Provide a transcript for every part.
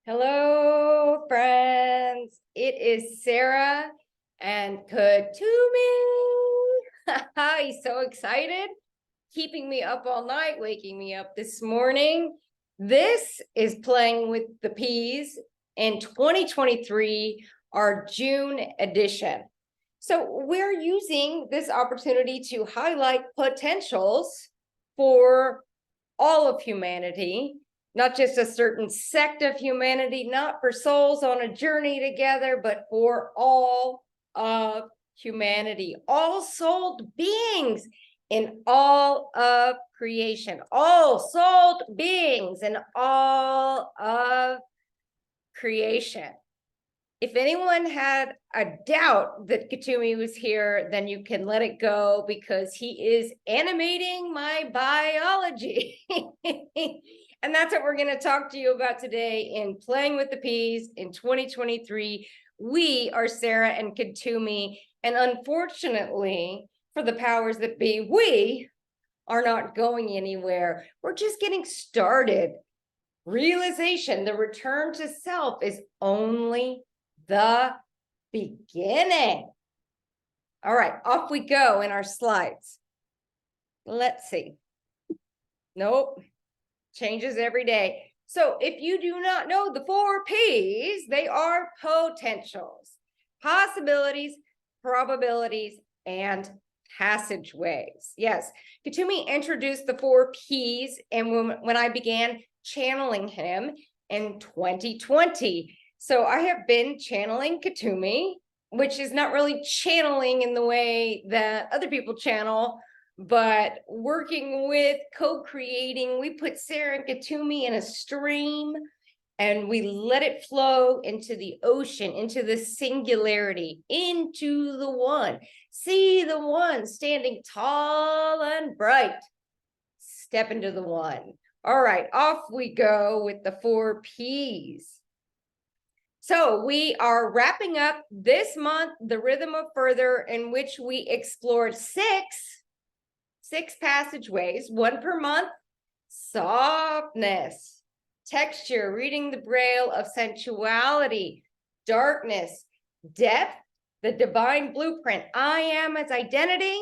Hello, friends. It is Sarah and Kuthumi. He's so excited, keeping me up all night, waking me up this morning. This is Playing with the Peas in 2023, our June edition. So we're using this opportunity to highlight potentials for all of humanity, not just a certain sect of humanity, not for souls on a journey together, but for all of humanity, all souled beings in all of creation, all souled beings in all of creation. If anyone had a doubt that Kuthumi was here, then you can let it go because he is animating my biology. And that's what we're going to talk to you about today in Playing with the Peas in 2023. We are Sarah and Kuthumi, and unfortunately, for the powers that be, we are not going anywhere. We're just getting started. Realization, the return to self, is only the beginning. All right, off we go in our slides. Let's see. Nope, changes every day. So if you do not know the 4 Ps, they are potentials, possibilities, probabilities, and passageways. Yes, Kuthumi introduced the 4 Ps, and when I began channeling him in 2020. So I have been channeling Kuthumi, which is not really channeling in the way that other people channel, but working with, co-creating. We put Sarah and Kuthumi in a stream and we let it flow into the ocean, into the singularity, into the one. See the one standing tall and bright. Step into the one. All right, off we go with the 4 Ps. So we are wrapping up this month, the Rhythm of Further, in which we explored six passageways, 1 per month: softness, texture, reading the braille of sensuality, darkness, depth, the divine blueprint, I am as identity,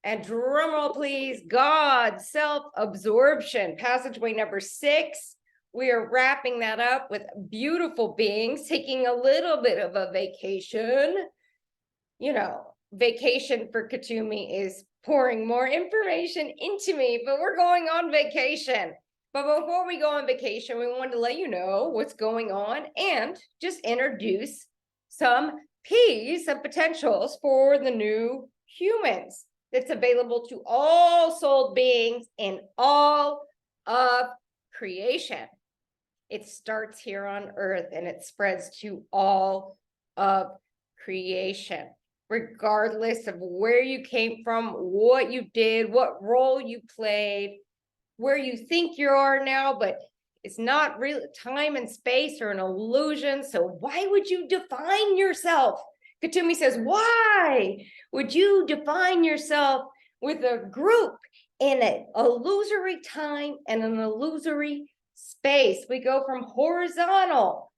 and drumroll please, God, self-absorption, passageway number 6. We are wrapping that up with beautiful beings, taking a little bit of a vacation. You know, vacation for Kuthumi is pouring more information into me, but we're going on vacation. But before we go on vacation, we wanted to let you know what's going on and just introduce some P's, some potentials for the new humans that's available to all soul beings in all of creation. It starts here on earth and it spreads to all of creation, regardless of where you came from, what you did, what role you played, where you think you are now, but it's not real. Time and space are an illusion. So why would you define yourself? Kuthumi says, why would you define yourself with a group in an illusory time and an illusory space? We go from horizontal,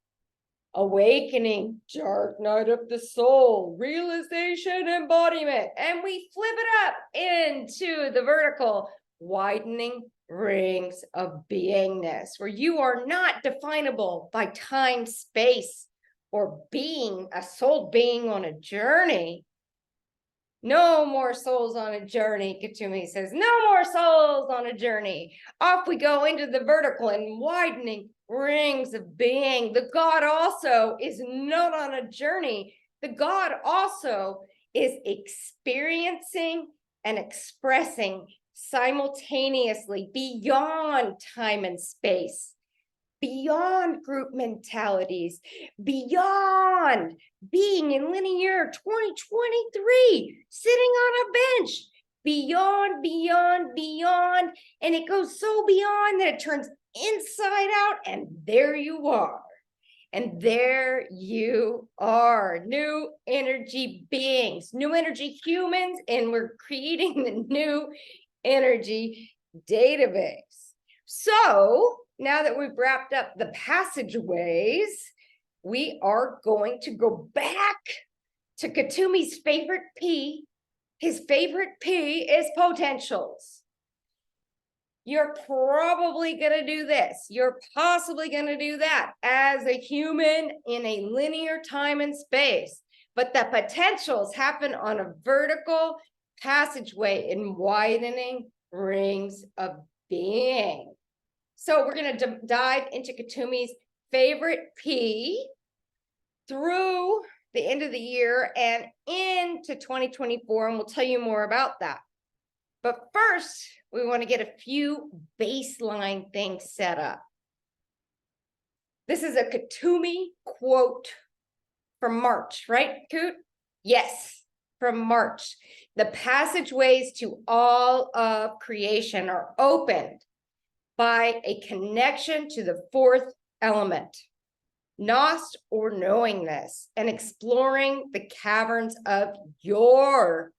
awakening, dark night of the soul, realization, embodiment, and we flip it up into the vertical, widening rings of beingness, where you are not definable by time, space, or being a soul being on a journey. No more souls on a journey, Kuthumi says. No more souls on a journey. Off we go into the vertical and widening rings of being. The God also is not on a journey. The God also is experiencing and expressing simultaneously beyond time and space, beyond group mentalities, beyond being in linear 2023, sitting on a bench, beyond, and it goes so beyond that it turns inside out, and there you are. And there you are, new energy beings, new energy humans, and we're creating the new energy database. So now that we've wrapped up the passageways, we are going to go back to Kuthumi's favorite P. His favorite P is potentials. You're probably going to do this. You're possibly going to do that as a human in a linear time and space. But the potentials happen on a vertical passageway in widening rings of being. So we're going to dive into Kuthumi's favorite P through the end of the year and into 2024, and we'll tell you more about that. But first, we want to get a few baseline things set up. This is a Kuthumi quote from March, right, Kut? Yes, from March. The passageways to all of creation are opened by a connection to the fourth element, Gnost or knowingness, and exploring the caverns of your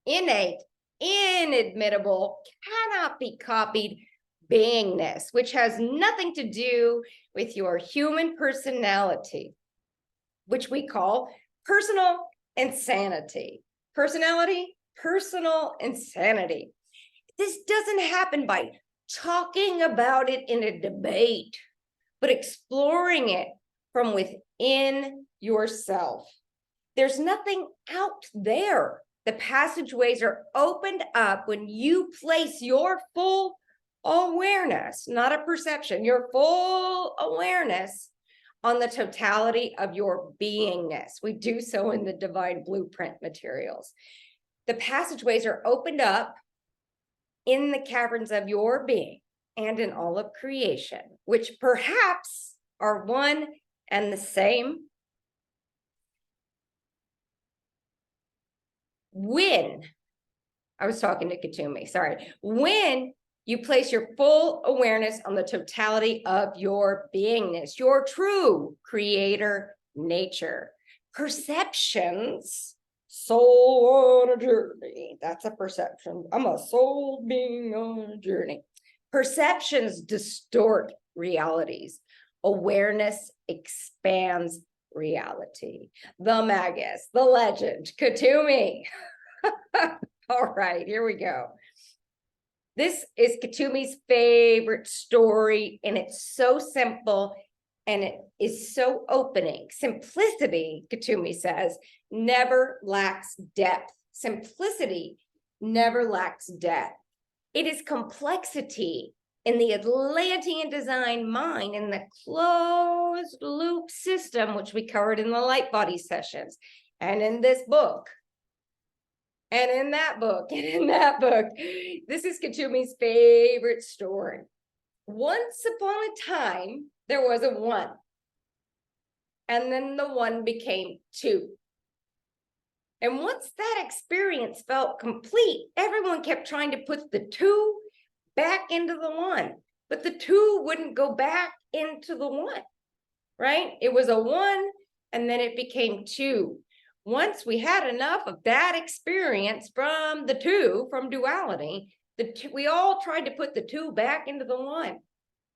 innate, inadmittable, cannot be copied beingness, which has nothing to do with your human personality, which we call personal insanity. Personality, personal insanity. This doesn't happen by talking about it in a debate, but exploring it from within yourself. There's nothing out there. The passageways are opened up when you place your full awareness, not a perception, your full awareness on the totality of your beingness. We do so in the divine blueprint materials. The passageways are opened up in the caverns of your being and in all of creation, which perhaps are one and the same. When, I was talking to Kuthumi, sorry. When you place your full awareness on the totality of your beingness, your true creator nature. Perceptions, soul on a journey. That's a perception. I'm a soul being on a journey. Perceptions distort realities. Awareness expands reality. The Magus, the legend, Kuthumi. All right, here we go. This is Kuthumi's favorite story, and it's so simple, and it is so opening. Simplicity, Kuthumi says, never lacks depth. Simplicity never lacks depth. It is complexity in the Atlantean design mind, in the closed loop system, which we covered in the light body sessions, and in this book, and in that book, and in that book. This is Kuthumi's favorite story. Once upon a time, there was a one, and then the one became two. And once that experience felt complete, everyone kept trying to put the two back into the one, but the two wouldn't go back into the one, right? It was a one, and then it became two. Once we had enough of that experience from the two, from duality, we all tried to put the two back into the one,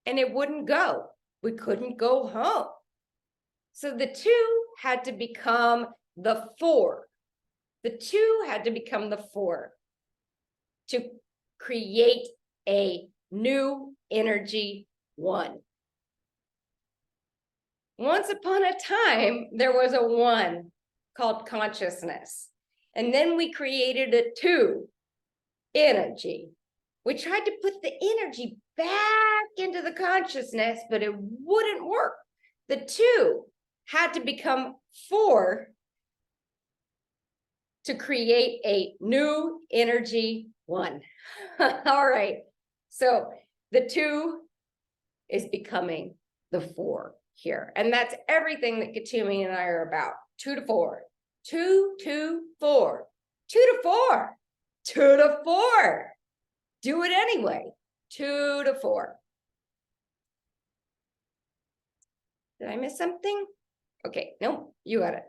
and it wouldn't go. We couldn't go home. So the two had to become the four. The two had to become the four to create a new energy one. Once upon a time, there was a one called consciousness. And then we created a two, energy. We tried to put the energy back into the consciousness, but it wouldn't work. The two had to become four to create a new energy one. All right. So the two is becoming the four here. And that's everything that Kuthumi and I are about. 2 to 4, 2 to 4, 2 to 4, 2 to 4. Do it anyway. 2 to 4. Did I miss something? Okay, no, you got it.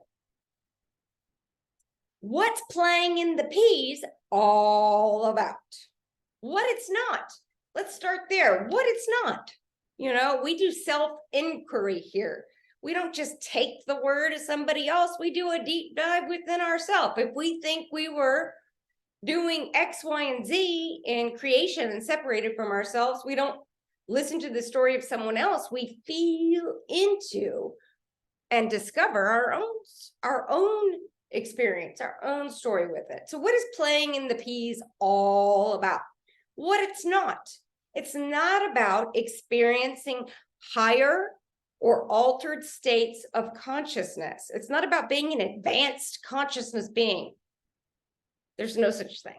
What's playing in the P's all about? What it's not. Let's start there. What it's not. We do self-inquiry here. We don't just take the word of somebody else. We do a deep dive within ourselves. If we think we were doing X, Y, and Z in creation and separated from ourselves, we don't listen to the story of someone else. We feel into and discover our own experience, our own story with it. So what is playing in the peas all about? What it's not. It's not about experiencing higher or altered states of consciousness. It's not about being an advanced consciousness being. There's no such thing.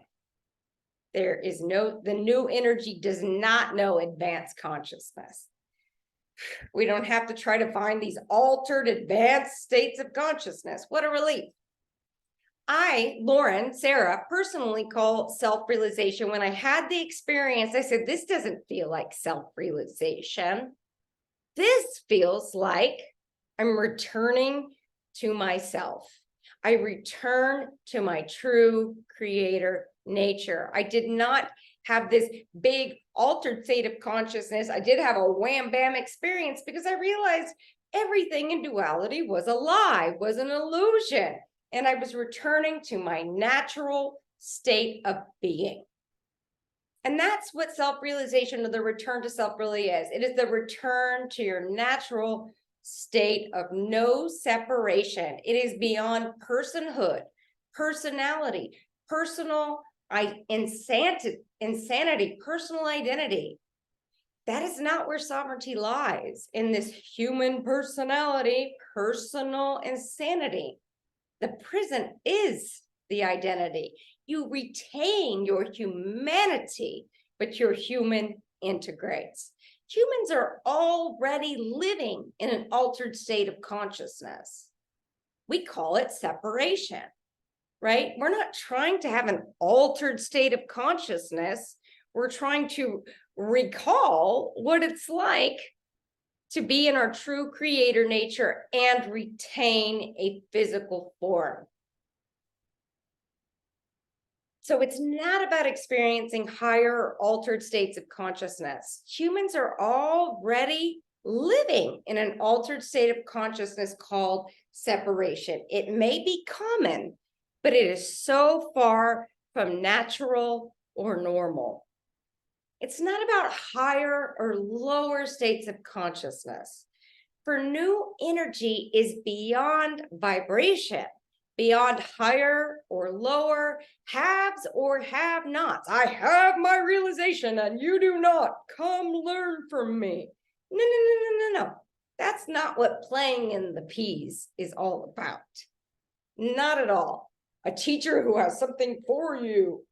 The new energy does not know advanced consciousness. We don't have to try to find these altered advanced states of consciousness. What a relief. Lauren, Sarah, personally call self-realization. When I had the experience, I said, this doesn't feel like self-realization. This feels like I'm returning to myself. I return to my true creator nature. I did not have this big altered state of consciousness. I did have a wham bam experience because I realized everything in duality was a lie, was an illusion. And I was returning to my natural state of being. And that's what self-realization, or the return to self, really is. It is the return to your natural state of no separation. It is beyond personhood, personality, personal insanity, personal identity. That is not where sovereignty lies, in this human personality, personal insanity. The prison is the identity. You retain your humanity, but your human integrates. Humans are already living in an altered state of consciousness. We call it separation, right? We're not trying to have an altered state of consciousness. We're trying to recall what it's like to be in our true creator nature and retain a physical form. So it's not about experiencing higher altered states of consciousness. Humans are already living in an altered state of consciousness called separation. It may be common, but it is so far from natural or normal. It's not about higher or lower states of consciousness. For new energy is beyond vibration, beyond higher or lower, haves or have-nots. I have my realization and you do not. Come learn from me. No. That's not what playing in the peas is all about. Not at all. A teacher who has something for you.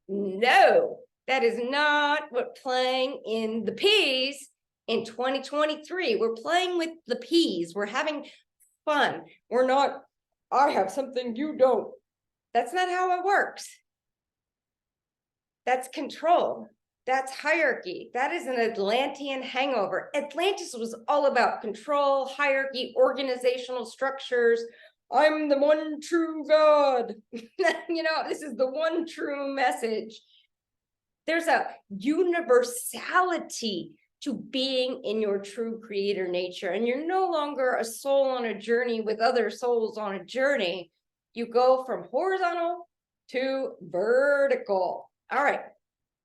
No, that is not what playing in the peas in 2023. We're playing with the peas. We're having fun. We're not, I have something you don't. That's not how it works. That's control. That's hierarchy. That is an Atlantean hangover. Atlantis was all about control, hierarchy, organizational structures. I'm the one true God. This is the one true message. There's a universality to being in your true creator nature. And you're no longer a soul on a journey with other souls on a journey. You go from horizontal to vertical. All right.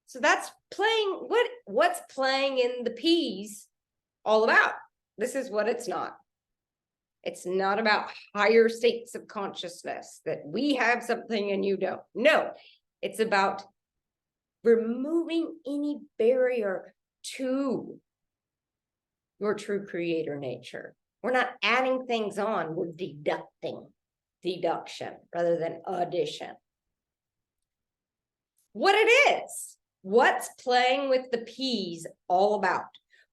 So that's playing. What's playing in the peas all about? This is what it's not. It's not about higher states of consciousness, that we have something and you don't. No, it's about removing any barrier to your true creator nature. We're not adding things on, we're deduction rather than addition. What it is, what's playing with the peas all about?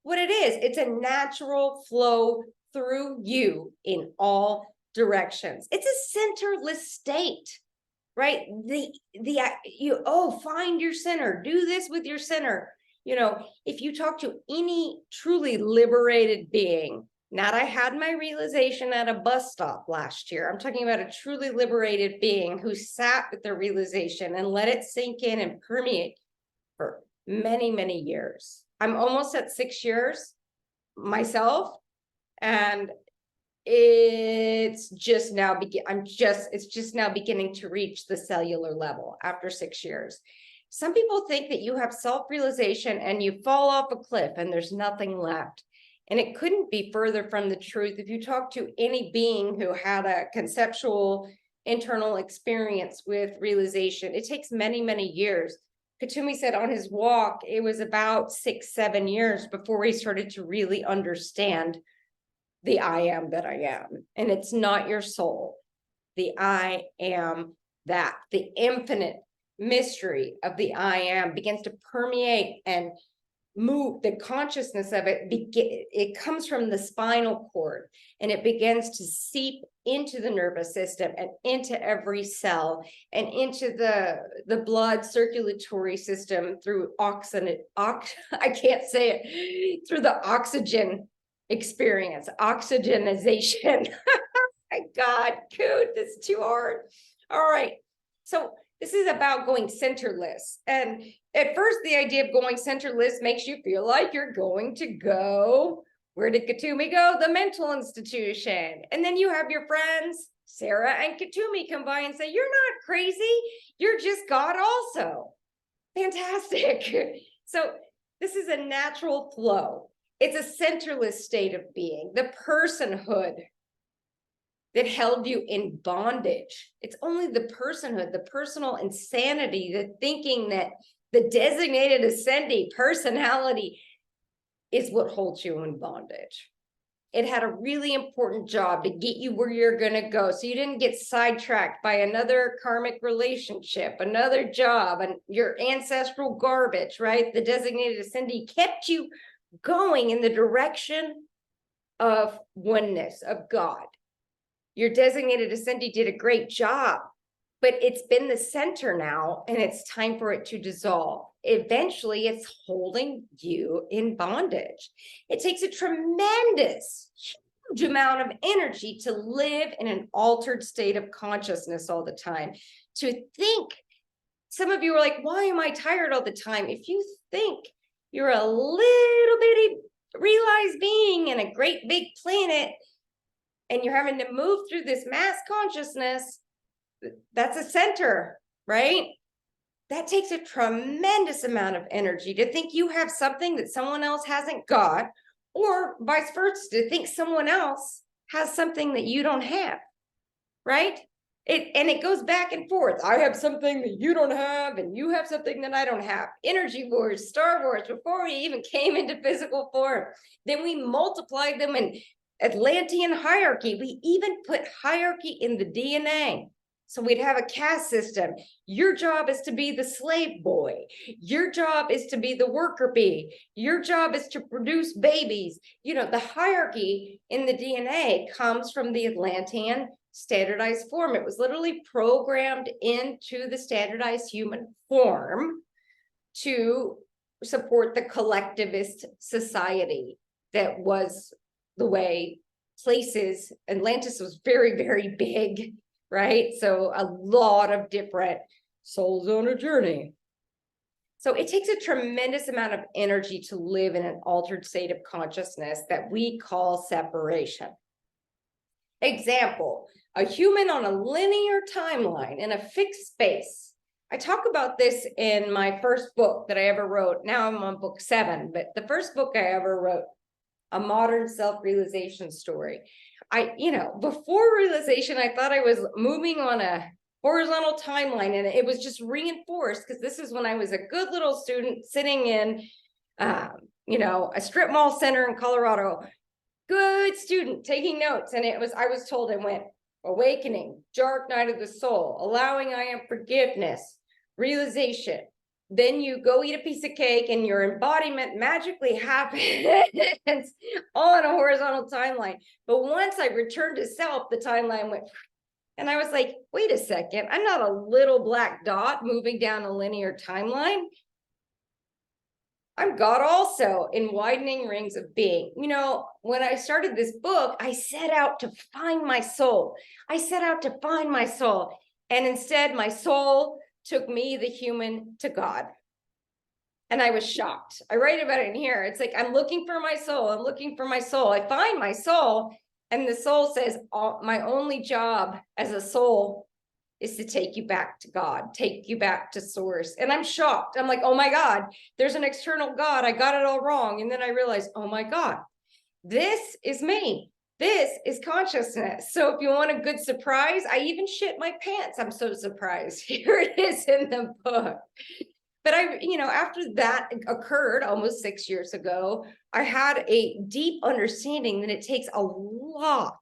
What it is, it's a natural flow through you in all directions. It's a centerless state, right? Find your center, do this with your center. If you talk to any truly liberated being, not I had my realization at a bus stop last year. I'm talking about a truly liberated being who sat with their realization and let it sink in and permeate for many, many years. I'm almost at 6 years. myself, and it's just now it's just now beginning to reach the cellular level after 6 years. Some people think that you have self-realization and you fall off a cliff and there's nothing left. And it couldn't be further from the truth. If you talk to any being who had a conceptual internal experience with realization, it takes many, many years. Kuthumi said on his walk, it was about 6, 7 years before he started to really understand the I am that I am. And it's not your soul. The I am that. The infinite mystery of the I am begins to permeate and move. The consciousness of it, it comes from the spinal cord, and it begins to seep into the nervous system and into every cell and into the blood circulatory system through I can't say it, through the oxygen experience, oxygenization. My God, Coot, this is too hard. All right. So this is about going centerless. And at first, the idea of going centerless makes you feel like you're going to go. Where did Kuthumi go? The mental institution. And then you have your friends, Sarah and Kuthumi, come by and say, you're not crazy. You're just God also. Fantastic. So this is a natural flow. It's a centerless state of being, the personhood that held you in bondage. It's only the personhood, the personal insanity, the thinking that the designated ascendee personality is what holds you in bondage. It had a really important job to get you where you're going to go, so you didn't get sidetracked by another karmic relationship, another job, and your ancestral garbage, right? The designated ascendee kept you going in the direction of oneness, of God. Your designated ascendee did a great job, but it's been the center now, and it's time for it to dissolve. Eventually, it's holding you in bondage. It takes a tremendous, huge amount of energy to live in an altered state of consciousness all the time. To think, some of you are like, why am I tired all the time? If you think you're a little bitty realized being in a great big planet, and you're having to move through this mass consciousness, that's a center, right? That takes a tremendous amount of energy to think you have something that someone else hasn't got, or vice versa, to think someone else has something that you don't have, right? It goes back and forth. I have something that you don't have, and you have something that I don't have. Energy wars, Star Wars, before we even came into physical form. Then we multiplied them in Atlantean hierarchy. We even put hierarchy in the DNA. So we'd have a caste system. Your job is to be the slave boy. Your job is to be the worker bee. Your job is to produce babies. You know, the hierarchy in the DNA comes from the Atlantean standardized form. It was literally programmed into the standardized human form to support the collectivist society that was the way places. Atlantis was very, very big, right? So a lot of different souls on a journey. So it takes a tremendous amount of energy to live in an altered state of consciousness that we call separation. Example, a human on a linear timeline in a fixed space. I talk about this in my first book that I ever wrote. Now I'm on book 7, but the first book I ever wrote, A Modern Self-Realization Story. Before realization, I thought I was moving on a horizontal timeline, and it was just reinforced because this is when I was a good little student sitting in, a strip mall center in Colorado. Good student taking notes, and I was told, I went, awakening, dark night of the soul, allowing I am forgiveness, realization. Then you go eat a piece of cake and your embodiment magically happens on a horizontal timeline. But once I returned to self, the timeline went, and I was like, wait a second, I'm not a little black dot moving down a linear timeline. I'm God also in widening rings of being. When I started this book, I set out to find my soul. And instead, my soul took me, the human, to God. And I was shocked. I write about it in here. It's like, I'm looking for my soul. I'm looking for my soul. I find my soul. And the soul says, my only job as a soul is to take you back to God, take you back to source. And I'm shocked. I'm like, oh my God, there's an external God. I got it all wrong. And then I realized, oh my God, this is me. This is consciousness. So if you want a good surprise, I even shit my pants. I'm so surprised. Here it is in the book. But after that occurred almost 6 years ago, I had a deep understanding that it takes a lot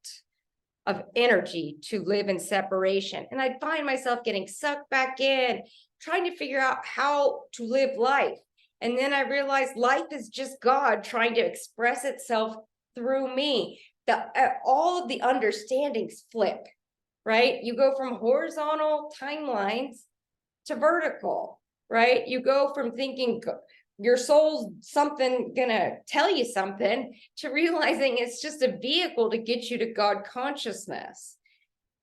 of energy to live in separation. And I'd find myself getting sucked back in, trying to figure out how to live life. And then I realized life is just God trying to express itself through me. All of the understandings flip, right? You go from horizontal timelines to vertical, right? You go from thinking your soul's something gonna tell you something to realizing it's just a vehicle to get you to God consciousness.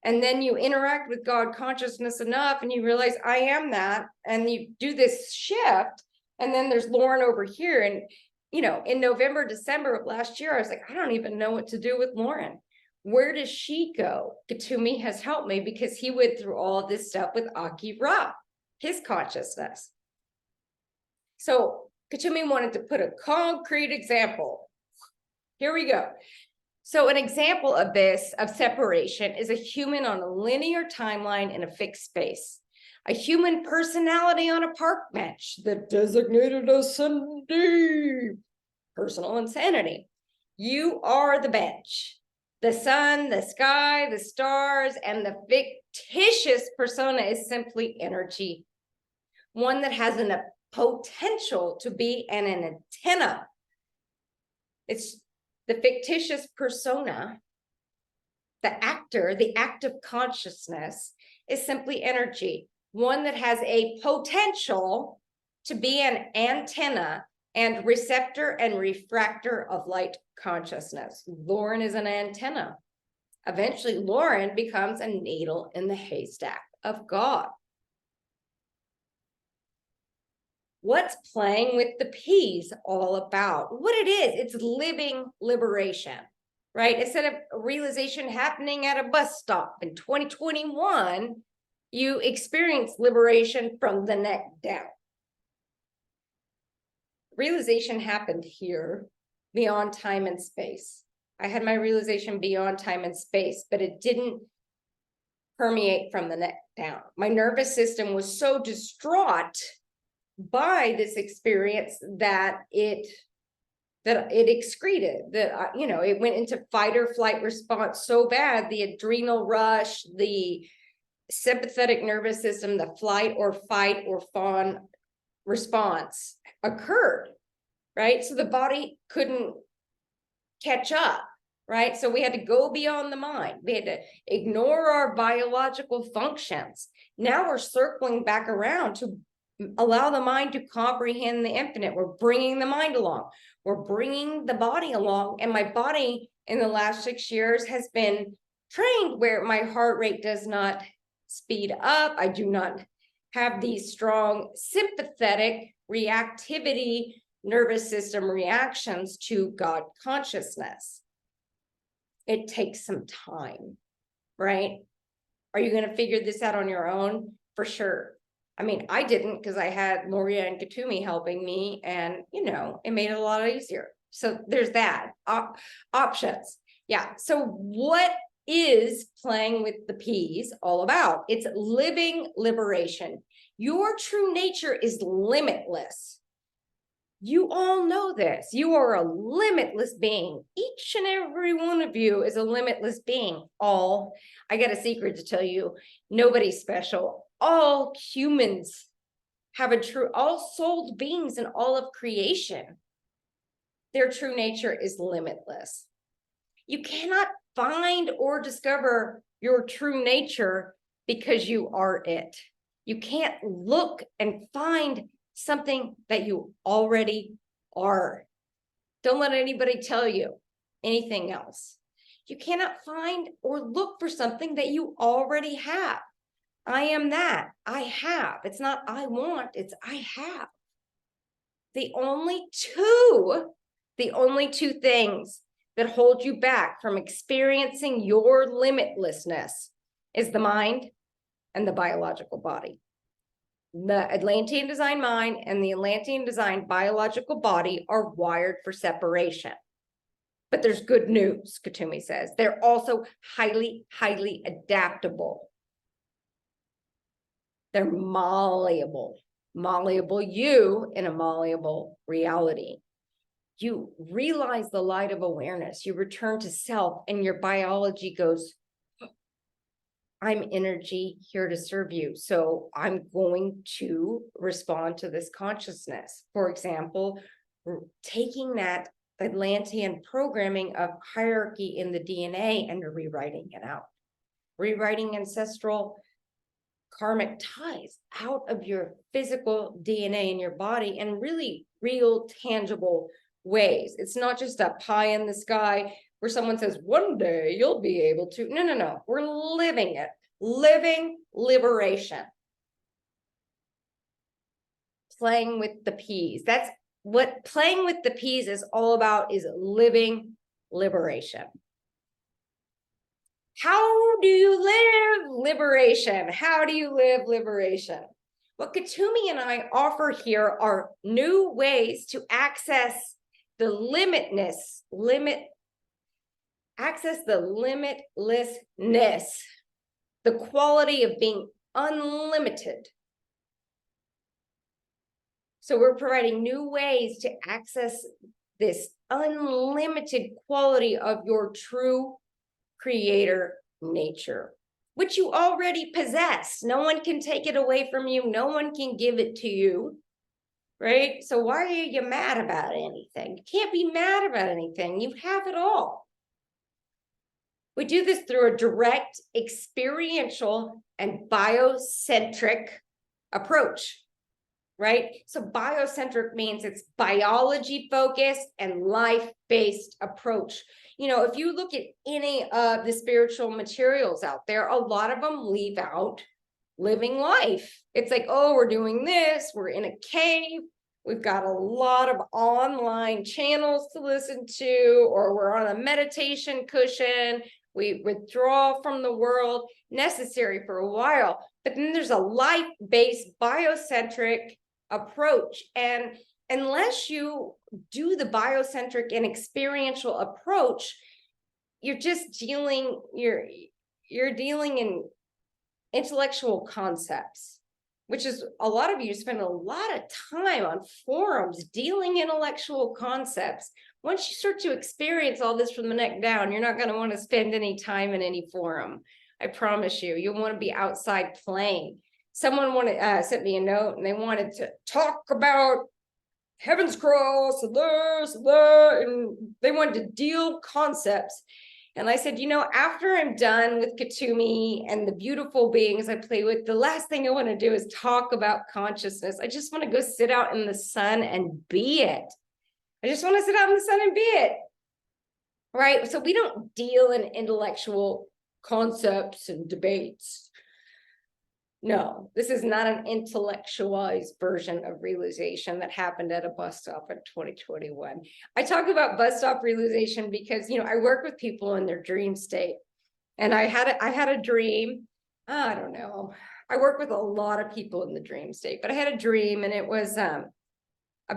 And then you interact with God consciousness enough and you realize I am that, and you do this shift. And then there's Lauren over here. And in November, December of last year, I was like, I don't even know what to do with Lauren. Where does she go? Kuthumi has helped me because he went through all of this stuff with Aki Ra, his consciousness. So Kuthumi wanted to put a concrete example. Here we go. So an example of this, of separation, is a human on a linear timeline in a fixed space. A human personality on a park bench, the designated ascendee, personal insanity. You are the bench, the sun, the sky, the stars, and the fictitious persona is simply energy. One that has a potential to be an antenna. It's the fictitious persona, the actor, the active consciousness is simply energy. One that has a potential to be an antenna and receptor and refractor of light consciousness. Lauren is an antenna. Eventually, Lauren becomes a needle in the haystack of God. What's playing with the peas all about? What it is, it's living liberation, right? Instead of realization happening at a bus stop in 2021, you experience liberation from the neck down. Realization happened here, beyond time and space. I had my realization beyond time and space, but it didn't permeate from the neck down. My nervous system was so distraught by this experience that it excreted, that it went into fight or flight response so bad, the adrenal rush, the sympathetic nervous system, the flight or fight or fawn response occurred, right? So the body couldn't catch up, right? So we had to go beyond the mind. We had to ignore our biological functions. Now we're circling back around to allow the mind to comprehend the infinite. We're bringing the mind along. We're bringing the body along. And my body in the last 6 years has been trained where my heart rate does not speed up. I do not have these strong sympathetic reactivity nervous system reactions to God consciousness. It takes some time, right? Are you going to figure this out on your own? For sure. I mean, I didn't, because I had Maria and Kuthumi helping me, and it made it a lot easier. So there's that. Options. Yeah. So what is playing with the peas all about? It's living liberation. Your true nature is limitless. You all know this. You are a limitless being. Each and every one of you is a limitless being. I got a secret to tell you. Nobody's special. All humans have all souled beings in all of creation. Their true nature is limitless. You cannot find or discover your true nature because you are it. You can't look and find something that you already are. Don't let anybody tell you anything else. You cannot find or look for something that you already have. I am that. I have. It's not I want, it's I have. the only two things that hold you back from experiencing your limitlessness is the mind and the biological body. The Atlantean design mind and the Atlantean design biological body are wired for separation. But there's good news, Kuthumi says. They're also highly, highly adaptable. They're malleable. Malleable you in a malleable reality. You realize the light of awareness. You return to self and your biology goes, I'm energy here to serve you. So I'm going to respond to this consciousness. For example, taking that Atlantean programming of hierarchy in the DNA and rewriting it out. Rewriting ancestral karmic ties out of your physical DNA in your body in really real, tangible ways. It's not just a pie in the sky where someone says, one day you'll be able to. No, no, no. We're living it. Living liberation. Playing with the peas. That's what playing with the peas is all about, is living liberation. How do you live liberation? How do you live liberation? What Kuthumi and I offer here are new ways to access the limitlessness, the quality of being unlimited. So we're providing new ways to access this unlimited quality of your true creator nature, which you already possess. No one can take it away from you. No one can give it to you, right? So why are you mad about anything? You can't be mad about anything. You have it all. We do this through a direct, experiential, and biocentric approach, right? So biocentric means it's biology focused and life-based approach. You know, if you look at any of the spiritual materials out there, a lot of them leave out living life. It's like, oh, we're doing this, we're in a cave, we've got a lot of online channels to listen to, or we're on a meditation cushion, we withdraw from the world, necessary for a while. But then there's a life-based biocentric approach. And unless you do the biocentric and experiential approach, you're just dealing, you're dealing in intellectual concepts, which is a lot of you spend a lot of time on forums dealing intellectual concepts. Once you start to experience all this from the neck down, you're not going to want to spend any time in any forum. I promise you, you'll want to be outside playing. Someone sent me a note and they wanted to talk about Heaven's Cross and this and that, and they wanted to deal concepts. And I said, you know, after I'm done with Kuthumi and the beautiful beings I play with, the last thing I want to do is talk about consciousness. I just want to go sit out in the sun and be it. I just want to sit out in the sun and be it. Right? So we don't deal in intellectual concepts and debates. No, this is not an intellectualized version of realization that happened at a bus stop in 2021. I talk about bus stop realization because, you know, I work with people in their dream state. And I had a dream. I don't know. I work with a lot of people in the dream state, but I had a dream, and it was a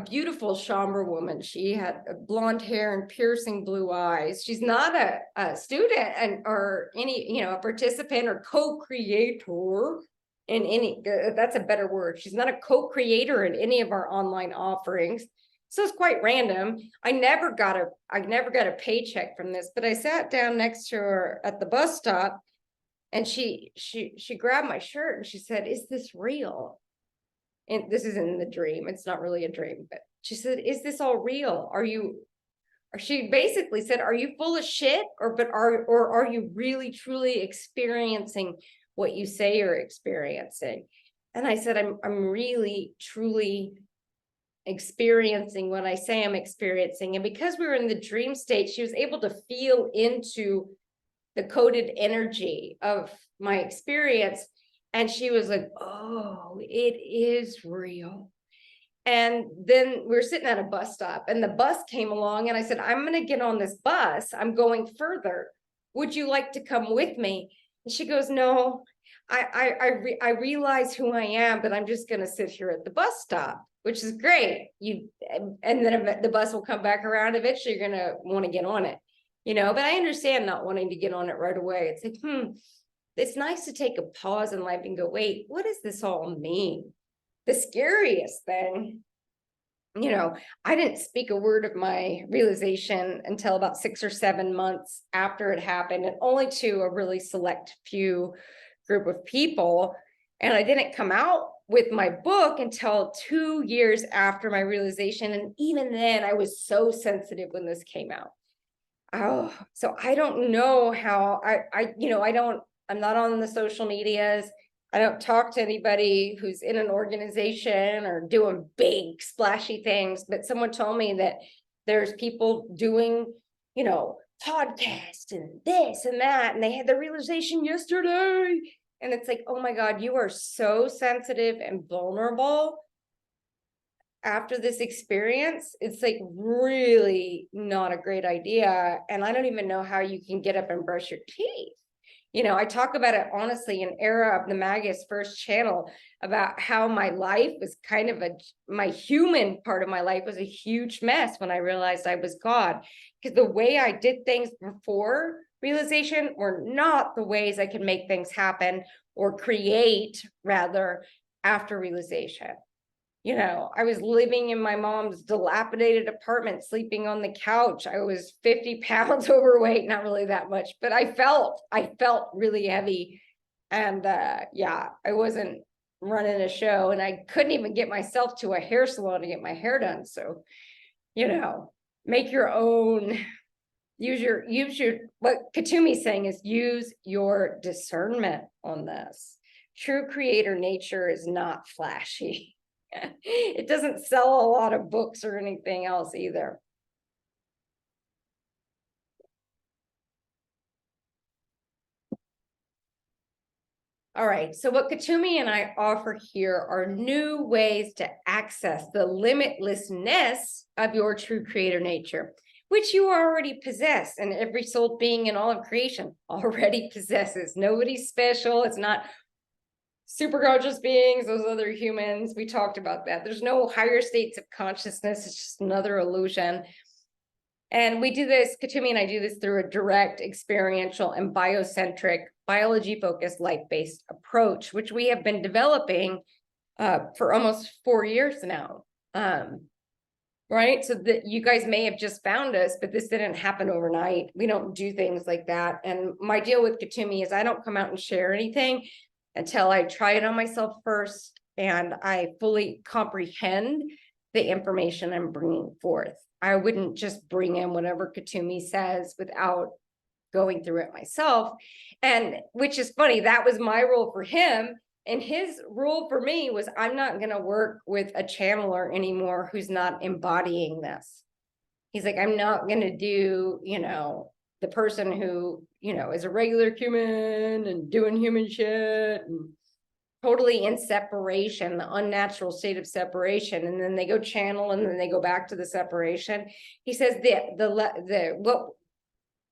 beautiful Shambra woman. She had blonde hair and piercing blue eyes. She's not a student or any, you know, a participant or co-creator in any, that's a better word. She's not a co-creator in any of our online offerings. So it's quite random. I never got a paycheck from this, but I sat down next to her at the bus stop, and she grabbed my shirt and she said, "Is this real?" And this is in the dream. It's not really a dream, but she said, "Is this all real? She basically said, are you full of shit, or are you really truly experiencing what you say you're experiencing?" And I said, I'm really truly experiencing what I say I'm experiencing. And because we were in the dream state, she was able to feel into the coded energy of my experience. And she was like, oh, it is real. And then we were sitting at a bus stop and the bus came along and I said, I'm going to get on this bus. I'm going further. Would you like to come with me? And she goes, no, I realize who I am, but I'm just going to sit here at the bus stop, which is great. And then the bus will come back around. Eventually you're going to want to get on it, but I understand not wanting to get on it right away. It's like, it's nice to take a pause in life and go, wait, what does this all mean? The scariest thing, I didn't speak a word of my realization until about 6 or 7 months after it happened, and only to a really select few group of people. And I didn't come out with my book until 2 years after my realization. And even then I was so sensitive when this came out. Oh, so I don't know how I'm not on the social medias. I don't talk to anybody who's in an organization or doing big splashy things, but someone told me that there's people doing, podcasts and this and that, and they had the realization yesterday. And it's like, oh my God, you are so sensitive and vulnerable after this experience. It's like really not a great idea. And I don't even know how you can get up and brush your teeth. I talk about it honestly in Era of the Magus first channel about how my life was kind of my human part of my life was a huge mess when I realized I was God, because the way I did things before realization were not the ways I could make things happen or create rather after realization. I was living in my mom's dilapidated apartment, sleeping on the couch. I was 50 pounds overweight, not really that much, but I felt really heavy. And I wasn't running a show, and I couldn't even get myself to a hair salon to get my hair done. So, make your own, use your, what Kuthumi's saying is use your discernment on this. True creator nature is not flashy. It doesn't sell a lot of books or anything else either. All right, so what Kuthumi and I offer here are new ways to access the limitlessness of your true creator nature, which you already possess, and every soul being in all of creation already possesses. Nobody's special. It's not super gorgeous beings, those other humans. We talked about that. There's no higher states of consciousness. It's just another illusion. And we do this, Kuthumi and I do this through a direct, experiential, and biocentric, biology-focused, life-based approach, which we have been developing for almost 4 years now. Right? So that you guys may have just found us, but this didn't happen overnight. We don't do things like that. And my deal with Kuthumi is I don't come out and share anything until I try it on myself first and I fully comprehend the information I'm bringing forth. I wouldn't just bring in whatever Kuthumi says without going through it myself. And which is funny, that was my rule for him. And his rule for me was I'm not going to work with a channeler anymore who's not embodying this. He's like, I'm not going to do, the person who, is a regular human and doing human shit and totally in separation, the unnatural state of separation. And then they go channel and then they go back to the separation. He says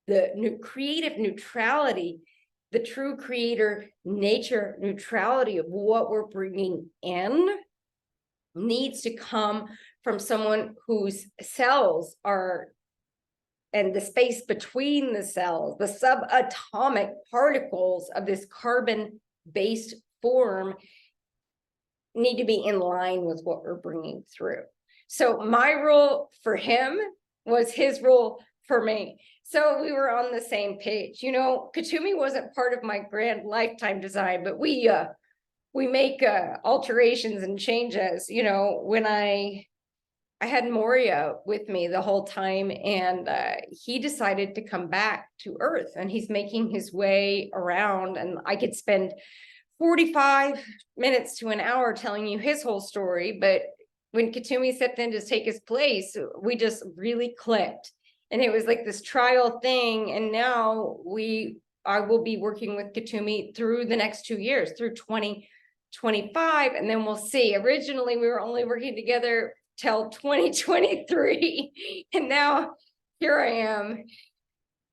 the creative neutrality, the true creator nature neutrality of what we're bringing in needs to come from someone whose cells are, and the space between the cells, the subatomic particles of this carbon-based form need to be in line with what we're bringing through. So my rule for him was his rule for me. So we were on the same page. Kuthumi wasn't part of my grand lifetime design, but we make alterations and changes. When I had Moria with me the whole time, and he decided to come back to Earth, and he's making his way around, and I could spend 45 minutes to an hour telling you his whole story. But when Kuthumi stepped in to take his place, we just really clicked. And it was like this trial thing. And now I will be working with Kuthumi through the next 2 years, through 20 2025, and then we'll see. Originally, we were only working together till 2023, and now here I am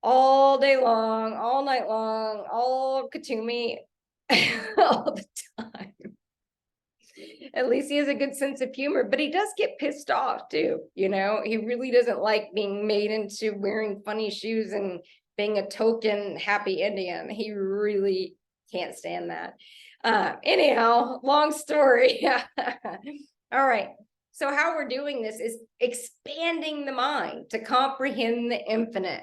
all day long, all night long, all Kuthumi, all the time. At least he has a good sense of humor, but he does get pissed off too. You know, he really doesn't like being made into wearing funny shoes and being a token happy Indian. He really can't stand that. Anyhow, long story. All right. So how we're doing this is expanding the mind to comprehend the infinite,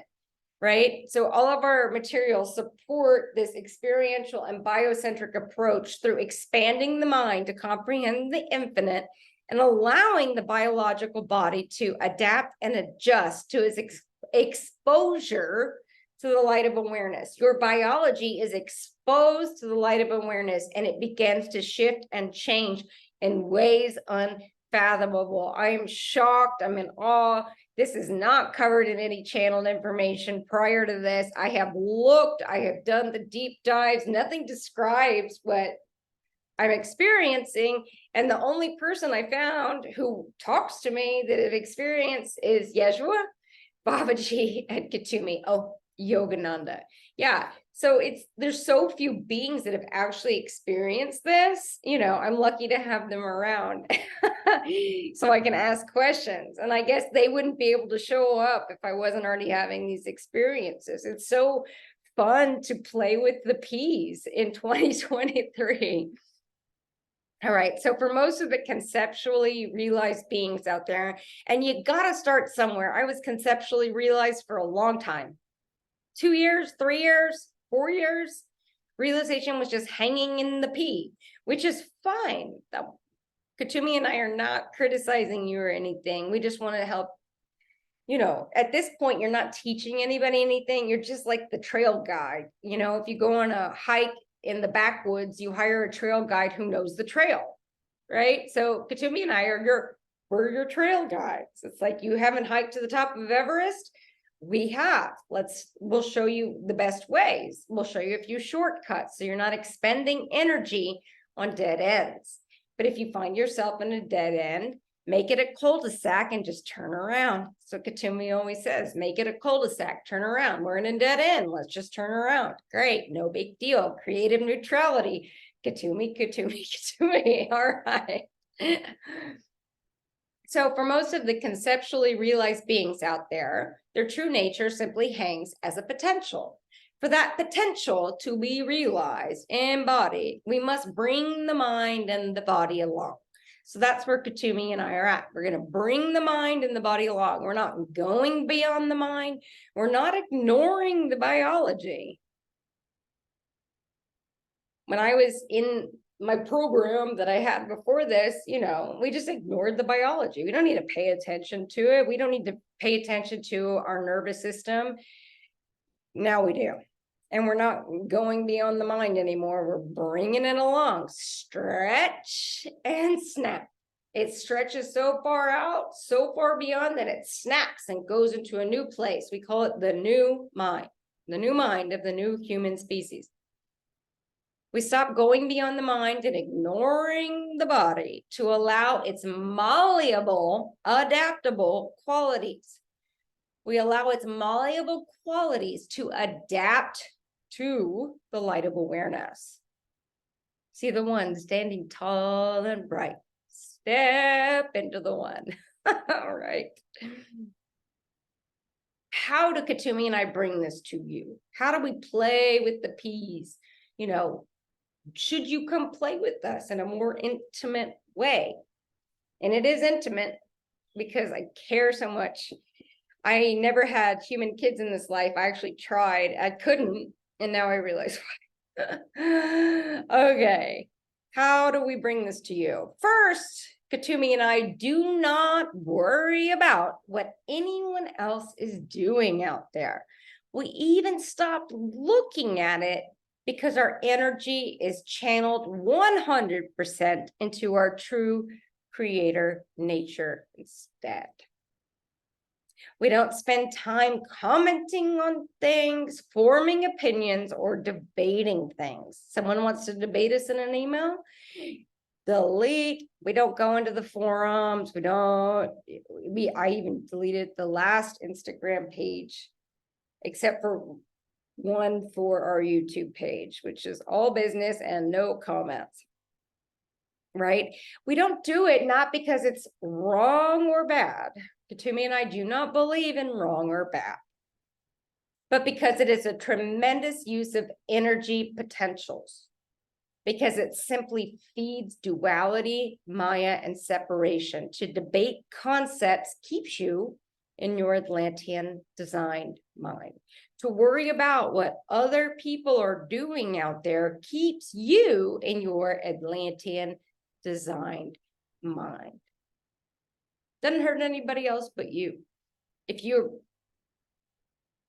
right? So all of our materials support this experiential and biocentric approach through expanding the mind to comprehend the infinite and allowing the biological body to adapt and adjust to its exposure to the light of awareness. Your biology is exposed to the light of awareness, and it begins to shift and change in ways unfathomable. I am shocked. I'm in awe. This is not covered in any channeled information prior to this. I have looked, I have done the deep dives. Nothing describes what I'm experiencing. And the only person I found who talks to me that have experienced is Yeshua, Babaji, and Kuthumi. Oh, Yogananda. Yeah. So there's so few beings that have actually experienced this. You know, I'm lucky to have them around so I can ask questions. And I guess they wouldn't be able to show up if I wasn't already having these experiences. It's so fun to play with the peas in 2023. All right. So for most of the conceptually realized beings out there, and you got to start somewhere. I was conceptually realized for a long time. 2 years, 3 years, 4 years, realization was just hanging in the pea, which is fine. Kuthumi and I are not criticizing you or anything. We just want to help. You know, at this point, you're not teaching anybody anything. You're just like the trail guide. You know, if you go on a hike in the backwoods, you hire a trail guide who knows the trail, right? So Kuthumi and I we're your trail guides. It's like, you haven't hiked to the top of Everest. We have. We'll show you the best ways. We'll show you a few shortcuts so you're not expending energy on dead ends. But if you find yourself in a dead end, make it a cul-de-sac and just turn around. So Kuthumi always says, make it a cul-de-sac, turn around. We're in a dead end. Let's just turn around. Great. No big deal. Creative neutrality. Kuthumi, Kuthumi, Kuthumi. All right. So for most of the conceptually realized beings out there, their true nature simply hangs as a potential. For that potential to be realized, embodied, we must bring the mind and the body along. So that's where Kuthumi and I are at. We're going to bring the mind and the body along. We're not going beyond the mind. We're not ignoring the biology. When I was in my program that I had before this, you know, we just ignored the biology. We don't need to pay attention to it. We don't need to pay attention to our nervous system. Now we do. And we're not going beyond the mind anymore. We're bringing it along. Stretch and snap. It stretches so far out, so far beyond that it snaps and goes into a new place. We call it the new mind of the new human species. We stop going beyond the mind and ignoring the body to allow its malleable, adaptable qualities. We allow its malleable qualities to adapt to the light of awareness. See the one standing tall and bright. Step into the one. All right. How do Kuthumi and I bring this to you? How do we play with the peas? You know, should you come play with us in a more intimate way? And it is intimate because I care so much. I never had human kids in this life. I actually tried. I couldn't. And now I realize why. Okay. How do we bring this to you? First, Kuthumi and I do not worry about what anyone else is doing out there. We even stopped looking at it because our energy is channeled 100% into our true creator nature instead. We don't spend time commenting on things, forming opinions, or debating things. Someone wants to debate us in an email, delete. We don't go into the forums. I even deleted the last Instagram page, except for one for our YouTube page, which is all business and no comments. Right? We don't do it not because it's wrong or bad. Kuthumi and I do not believe in wrong or bad, but because it is a tremendous use of energy potentials, because it simply feeds duality, Maya, and separation. To debate concepts keeps you in your Atlantean designed mind. To worry about what other people are doing out there keeps you in your Atlantean designed mind. Doesn't hurt anybody else but you. If you're,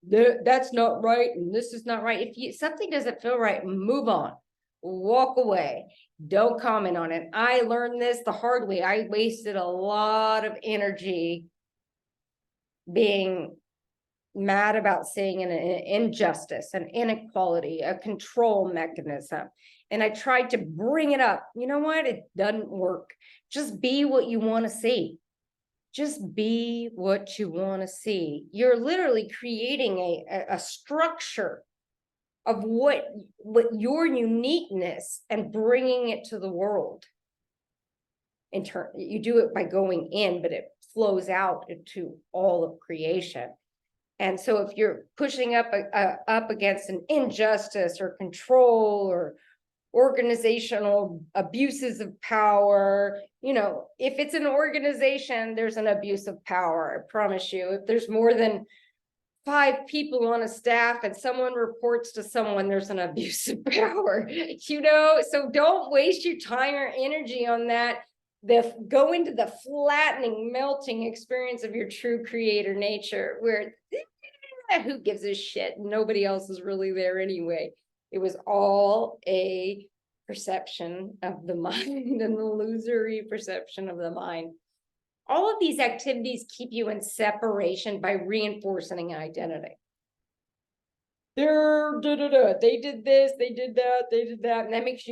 that's not right and this is not right, if something doesn't feel right, move on, walk away, don't comment on it. I learned this the hard way. I wasted a lot of energy being mad about seeing an injustice, an inequality, a control mechanism. And I tried to bring it up. You know what? It doesn't work. Just be what you want to see. Just be what you want to see. You're literally creating a structure of what your uniqueness and bringing it to the world. In turn, you do it by going in, but it flows out into all of creation. And so if you're pushing up against an injustice or control or organizational abuses of power, if it's an organization, there's an abuse of power, I promise you. If there's more than 5 people on a staff and someone reports to someone, there's an abuse of power, so don't waste your time or energy on that. Go into the flattening, melting experience of your true creator nature, where who gives a shit? Nobody else is really there anyway. It was all a perception of the mind, an illusory perception of the mind. All of these activities keep you in separation by reinforcing identity. They did this, they did that, and that makes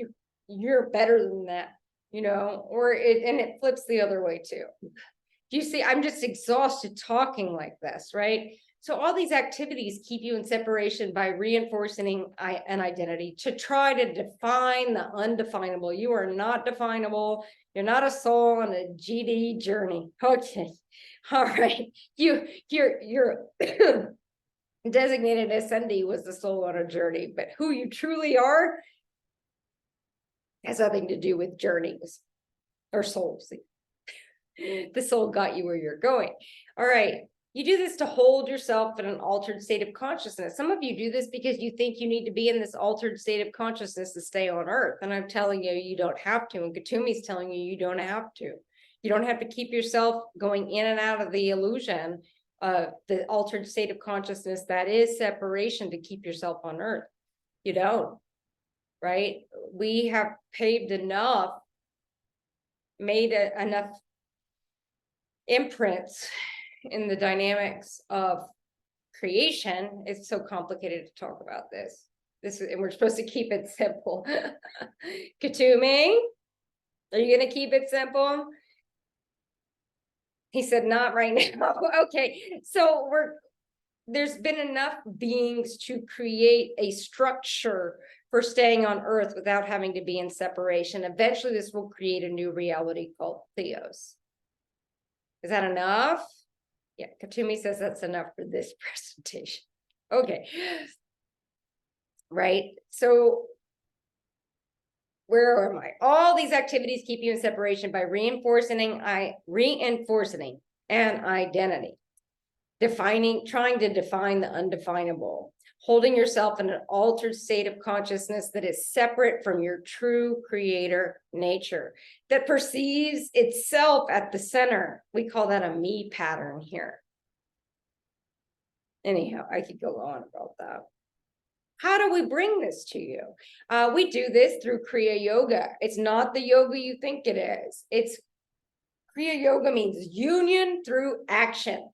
you're better than that, and it flips the other way too. Do you see? I'm just exhausted talking like this, right? So all these activities keep you in separation by reinforcing an identity to try to define the undefinable. You are not definable. You're not a soul on a GD journey. Okay. All right. Your designated ascendee was the soul on a journey, but who you truly are has nothing to do with journeys or souls. The soul got you where you're going. All right. You do this to hold yourself in an altered state of consciousness. Some of you do this because you think you need to be in this altered state of consciousness to stay on Earth. And I'm telling you, you don't have to. And Kuthumi's telling you, you don't have to. You don't have to keep yourself going in and out of the illusion of the altered state of consciousness that is separation to keep yourself on Earth. You don't, right? We have paved enough, made enough imprints in the dynamics of creation. It's so complicated to talk about this. And we're supposed to keep it simple. Kuthumi, are you going to keep it simple? He said, not right now. Okay, so there's been enough beings to create a structure for staying on Earth without having to be in separation. Eventually, this will create a new reality called Theos. Is that enough? Yeah, Kuthumi says that's enough for this presentation. Okay. Right. So where am I? All these activities keep you in separation by reinforcing an identity, trying to define the undefinable, holding yourself in an altered state of consciousness that is separate from your true creator nature, that perceives itself at the center. We call that a me pattern here. Anyhow, I could go on about that. How do we bring this to you? We do this through Kriya Yoga. It's not the yoga you think it is. Kriya Yoga means union through action,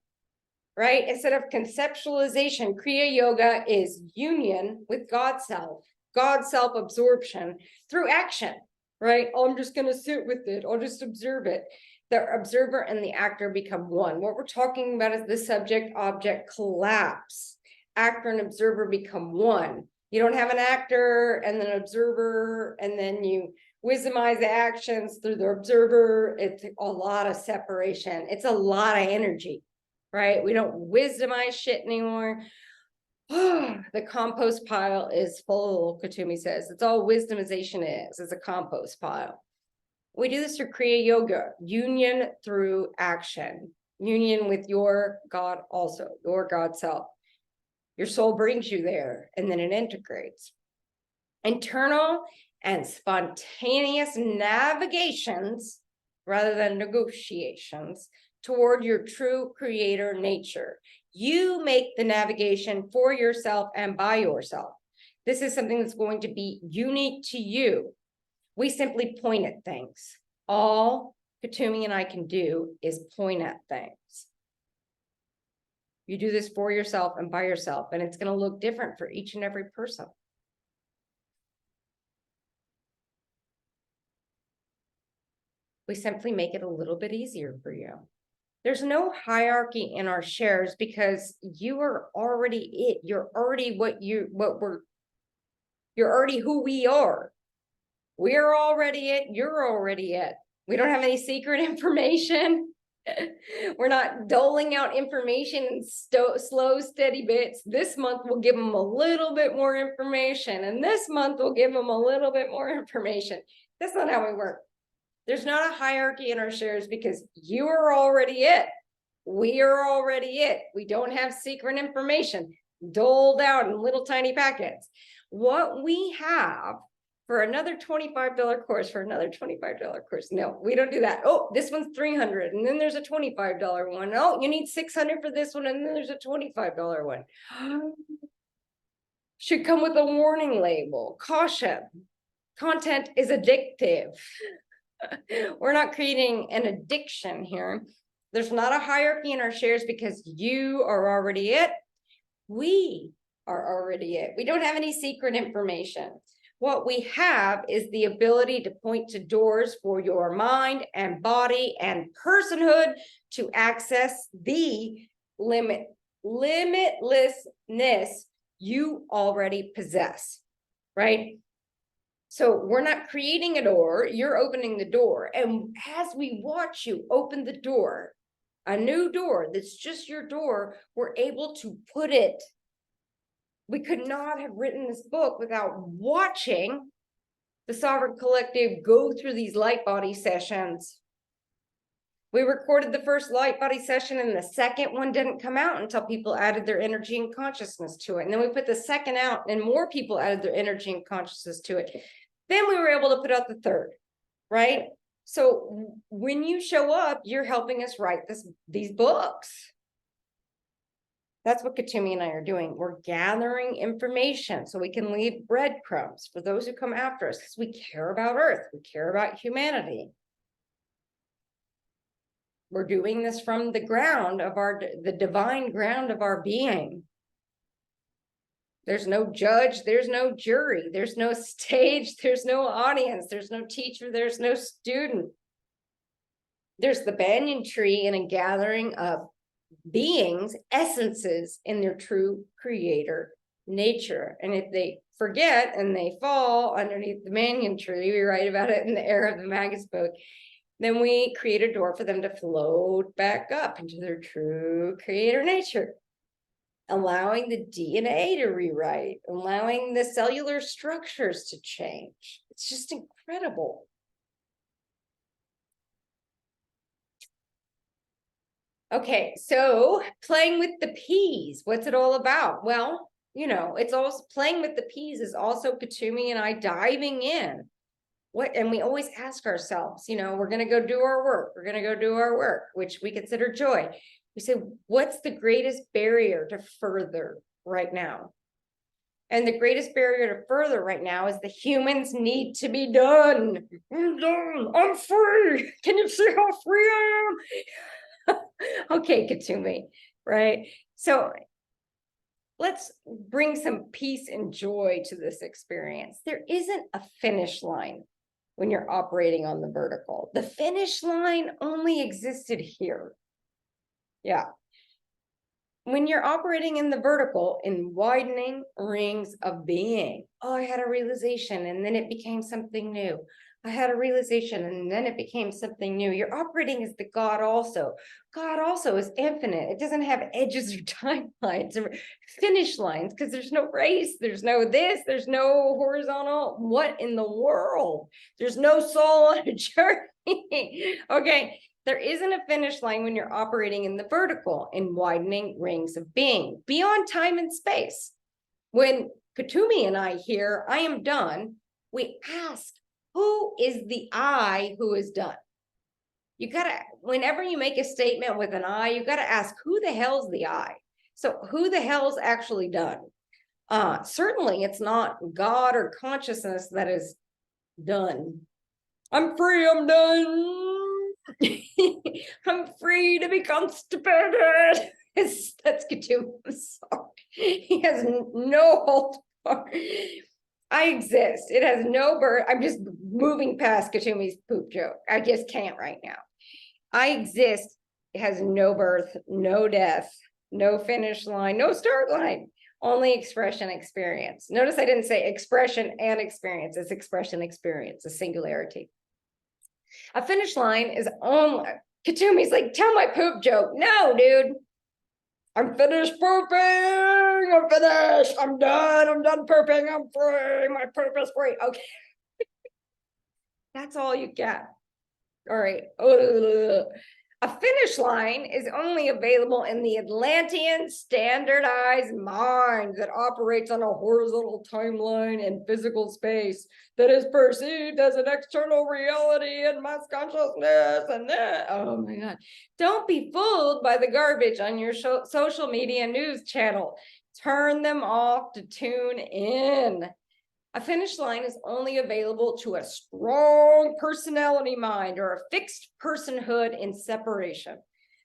right? Instead of conceptualization, Kriya Yoga is union with God self absorption through action, right? Oh, I'm just going to sit with it. I'll just observe it. The observer and the actor become one. What we're talking about is the subject object collapse. Actor and observer become one. You don't have an actor and then an observer, and then you wisdomize the actions through the observer. It's a lot of separation. It's a lot of energy, right? We don't wisdomize shit anymore. The compost pile is full, Kuthumi says. It's all wisdomization is. It's a compost pile. We do this through Kriya Yoga, union through action, union with your God also, your God self. Your soul brings you there, and then it integrates. Internal and spontaneous navigations, rather than negotiations, toward your true creator nature. You make the navigation for yourself and by yourself. This is something that's going to be unique to you. We simply point at things. All Kuthumi and I can do is point at things. You do this for yourself and by yourself, and it's going to look different for each and every person. We simply make it a little bit easier for you. There's no hierarchy in our shares because you are already it. You're already you're already who we are. We're already it. You're already it. We don't have any secret information. We're not doling out information in slow, steady bits. This month we'll give them a little bit more information, and this month we'll give them a little bit more information. That's not how we work. There's not a hierarchy in our shares because you are already it. We are already it. We don't have secret information doled out in little tiny packets. What we have for another $25 course, No, we don't do that. Oh, this one's $300, and then there's a $25 one. Oh, you need $600 for this one, and then there's a $25 one. Should come with a warning label. Caution. Content is addictive. We're not creating an addiction here. There's not a hierarchy in our shares because you are already it. We are already it. We don't have any secret information. What we have is the ability to point to doors for your mind and body and personhood to access the limitlessness you already possess, right? So we're not creating a door, you're opening the door. And as we watch you open the door, a new door that's just your door, we're able to put it. We could not have written this book without watching the Sovereign Collective go through these light body sessions. We recorded the first light body session, and the second one didn't come out until people added their energy and consciousness to it. And then we put the second out, and more people added their energy and consciousness to it. Then we were able to put out the third, right? So when you show up, you're helping us write these books. That's what Kuthumi and I are doing. We're gathering information so we can leave breadcrumbs for those who come after us, because we care about Earth. We care about humanity. We're doing this from the ground of the divine ground of our being. There's no judge, there's no jury, there's no stage, there's no audience, there's no teacher, there's no student. There's the banyan tree and a gathering of beings, essences in their true creator nature. And if they forget and they fall underneath the banyan tree, we write about it in the Air of the Magus book, then we create a door for them to float back up into their true creator nature, allowing the DNA to rewrite, allowing the cellular structures to change. It's just incredible. Okay, so playing with the peas, what's it all about? Well, it's also playing with the peas is also Kuthumi and I diving in. And we always ask ourselves, we're going to go do our work. We're going to go do our work, which we consider joy. We say, what's the greatest barrier to further right now? And the greatest barrier to further right now is the humans need to be done. I'm done. I'm free. Can you see how free I am? Okay, Kuthumi, right? So let's bring some peace and joy to this experience. There isn't a finish line when you're operating on the vertical. The finish line only existed here. Yeah. When you're operating in the vertical, in widening rings of being, oh, I had a realization and then it became something new. I had a realization and then it became something new. You're operating as the God also. God also is infinite. It doesn't have edges or timelines or finish lines because there's no race. There's no this. There's no horizontal. What in the world? There's no soul on a journey. Okay. There isn't a finish line when you're operating in the vertical, in widening rings of being, beyond time and space. When Kuthumi and I hear, I am done, we ask, who is the I who is done? You gotta, whenever you make a statement with an I, you gotta ask, who the hell's the I? So who the hell's actually done? Certainly it's not God or consciousness that is done. I'm free, I'm done. I'm free to be constipated. That's Kuthumi. I'm sorry. He has no hold. I exist. It has no birth. I'm just moving past Kuthumi's poop joke. I just can't right now. I exist. It has no birth, no death, no finish line, no start line. Only expression experience. Notice I didn't say expression and experience. It's expression experience, a singularity. A finish line is only, Kuthumi's like, tell my poop joke. No, dude. I'm finished pooping. I'm finished. I'm done pooping. I'm free. My poop is free. Okay. That's all you get. All right. A finish line is only available in the Atlantean standardized mind that operates on a horizontal timeline and physical space that is perceived as an external reality and mass consciousness and that. Oh my God. Don't be fooled by the garbage on your social media news channel. Turn them off to tune in. A finish line is only available to a strong personality mind or a fixed personhood in separation.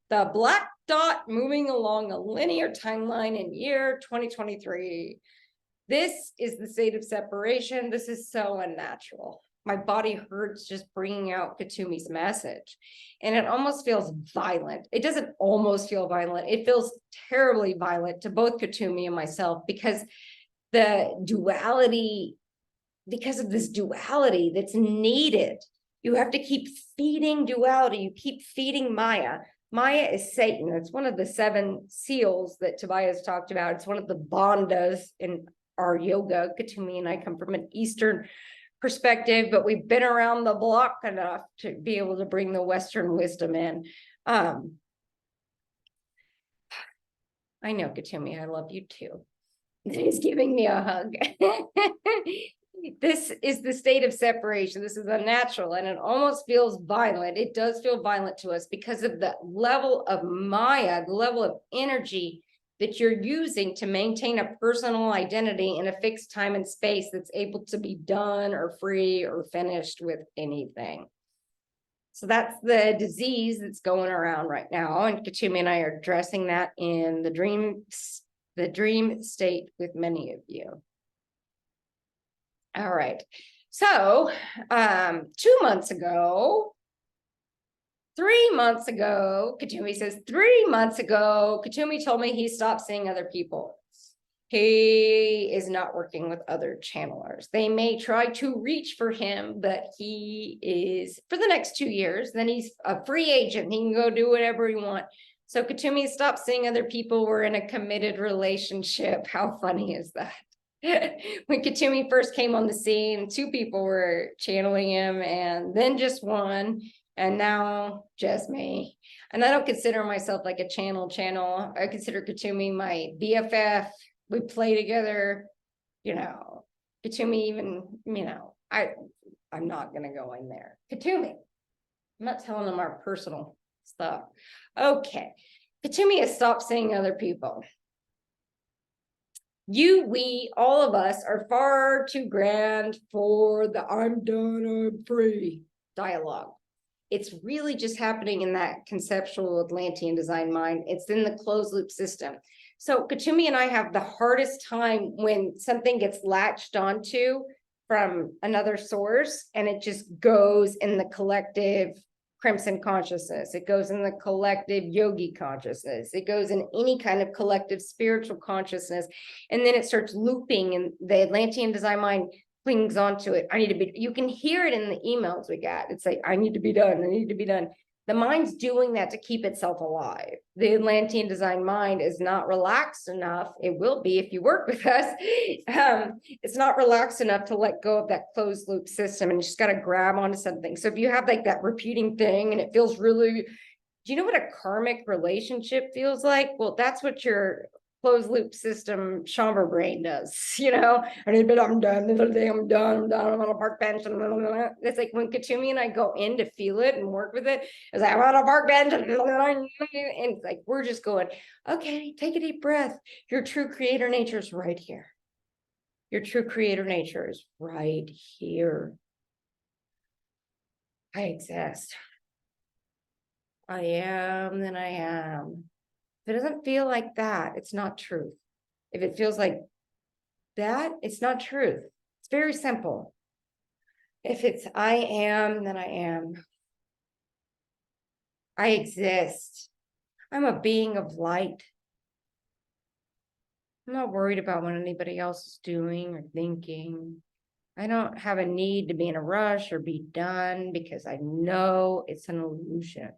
The black dot moving along a linear timeline in year 2023. This is the state of separation. This is so unnatural. My body hurts just bringing out Kuthumi's message. And it almost feels violent. It doesn't almost feel violent. It feels terribly violent to both Kuthumi and myself because the duality, because of this duality that's needed. You have to keep feeding duality. You keep feeding Maya. Maya is Satan. It's one of the 7 seals that Tobias talked about. It's one of the bandhas in our yoga. Kuthumi and I come from an Eastern perspective, but we've been around the block enough to be able to bring the Western wisdom in. I know, Kuthumi, I love you too. He's giving me a hug. This is the state of separation. This is unnatural and it almost feels violent. It does feel violent to us because of the level of Maya, the level of energy that you're using to maintain a personal identity in a fixed time and space that's able to be done or free or finished with anything. So that's the disease that's going around right now. And Kuthumi and I are addressing that in the dream state with many of you. All right. So 2 months ago, 3 months ago, Kuthumi says 3 months ago, Kuthumi told me he stopped seeing other people. He is not working with other channelers. They may try to reach for him, but he is, for the next 2 years, then he's a free agent. He can go do whatever he wants. So Kuthumi stopped seeing other people. We're in a committed relationship. How funny is that? When Kuthumi first came on the scene, 2 people were channeling him and then just 1, and now just me. And I don't consider myself like a channel. I consider Kuthumi my BFF. We play together, you know. Kuthumi even, you know, I'm not gonna go in there. Kuthumi, I'm not telling them our personal stuff. Okay, Kuthumi has stopped seeing other people. You, we, all of us are far too grand for the I'm done, I'm free dialogue. it's really just happening in that conceptual Atlantean design mind. It's in the closed loop system. So Kuthumi and I have the hardest time when something gets latched onto from another source, and it just goes in the collective crimson consciousness. It goes in the collective yogi consciousness. It goes in any kind of collective spiritual consciousness. And then it starts looping, and the Atlantean design mind clings onto it. I need to be, you can hear it in the emails we got. It's like, I need to be done. I need to be done. The mind's doing that to keep itself alive. The Atlantean design mind is not relaxed enough. It will be if you work with us. It's not relaxed enough to let go of that closed loop system, and you just got to grab onto something. So if you have like that repeating thing and it feels really, do you know what a karmic relationship feels like? Well, that's what your closed loop system chamber brain does. I'm done, I'm done, I'm on a park bench. It's like when Kuthumi and I go in to feel it and work with it, it's like, I'm on a park bench. And it's like, we're just going, okay, take a deep breath. Your true creator nature is right here. Your true creator nature is right here. I exist. I am, then I am. If it doesn't feel like that, it's not truth. If it feels like that, it's not truth. It's very simple. If it's I am, then I am. I exist. I'm a being of light. I'm not worried about what anybody else is doing or thinking. I don't have a need to be in a rush or be done, because I know it's an illusion.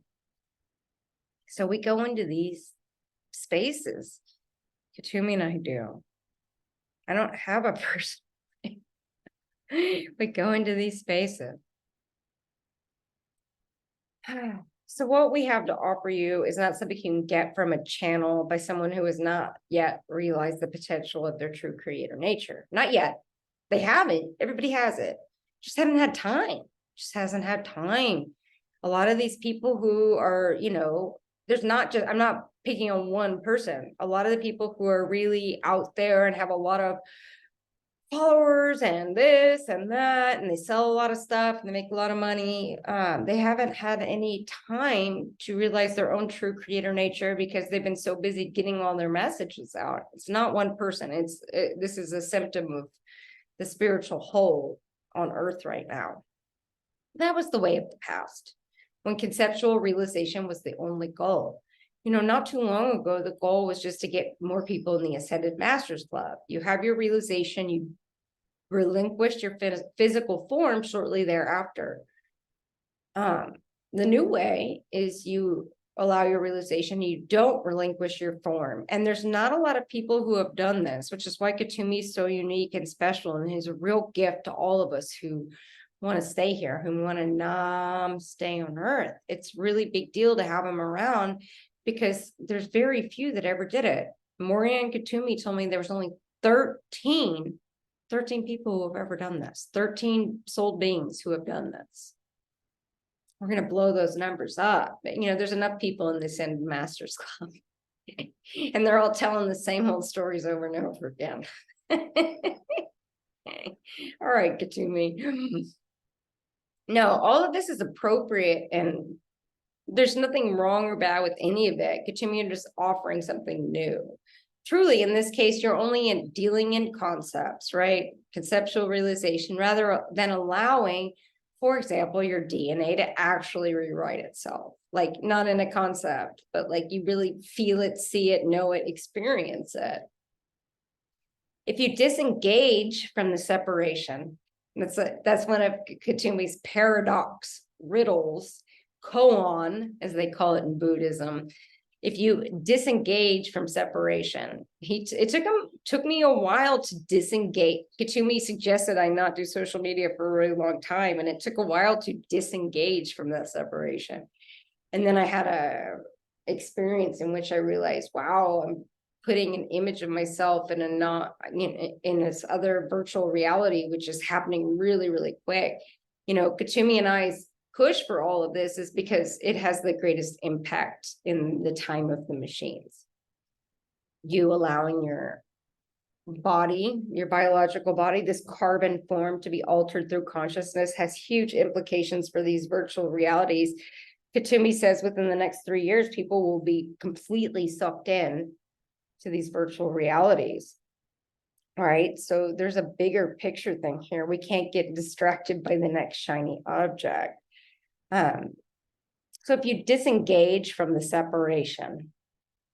So we go into these spaces. Kuthumi and I do. I don't have a person. We go into these spaces. So what we have to offer you is not something you can get from a channel by someone who has not yet realized the potential of their true creator nature. Not yet. They haven't. Everybody has it. Just haven't had time. Just hasn't had time. A lot of these people who are, there's not just, I'm not picking on one person. A lot of the people who are really out there and have a lot of followers and this and that, and they sell a lot of stuff and they make a lot of money, they haven't had any time to realize their own true creator nature, because they've been so busy getting all their messages out. It's not one person. This is a symptom of the spiritual hole on earth right now. That was the way of the past, when conceptual realization was the only goal. Not too long ago, the goal was just to get more people in the Ascended Masters Club. You have your realization, you relinquished your physical form shortly thereafter. The new way is you allow your realization, you don't relinquish your form. And there's not a lot of people who have done this, which is why Kuthumi is so unique and special. And he's a real gift to all of us who want to stay here, who want to stay on earth. It's really big deal to have him around, because there's very few that ever did it. Maureen Kuthumi told me there was only 13 people who have ever done this, 13 soul beings who have done this. We're going to blow those numbers up. But, there's enough people in this Ascended Masters Club. And they're all telling the same old stories over and over again. All right, Kuthumi. No, all of this is appropriate, and there's nothing wrong or bad with any of it. Kuthumi, you're just offering something new. Truly, in this case, you're only dealing in concepts, right? Conceptual realization, rather than allowing, for example, your DNA to actually rewrite itself. Like, not in a concept, but like you really feel it, see it, know it, experience it. If you disengage from the separation, that's one of Kuthumi's paradox riddles, koan, as they call it in Buddhism. If you disengage from separation, it took me a while to disengage. Kuthumi suggested I not do social media for a really long time, and it took a while to disengage from that separation. And then I had a experience in which I realized, wow, I'm putting an image of myself in in this other virtual reality, which is happening really, really quick. Kuthumi and I's push for all of this is because it has the greatest impact in the time of the machines. You allowing your body, your biological body, this carbon form to be altered through consciousness has huge implications for these virtual realities. Kuthumi says within the next 3 years, people will be completely sucked in to these virtual realities. All right, so there's a bigger picture thing here. We can't get distracted by the next shiny object. So if you disengage from the separation,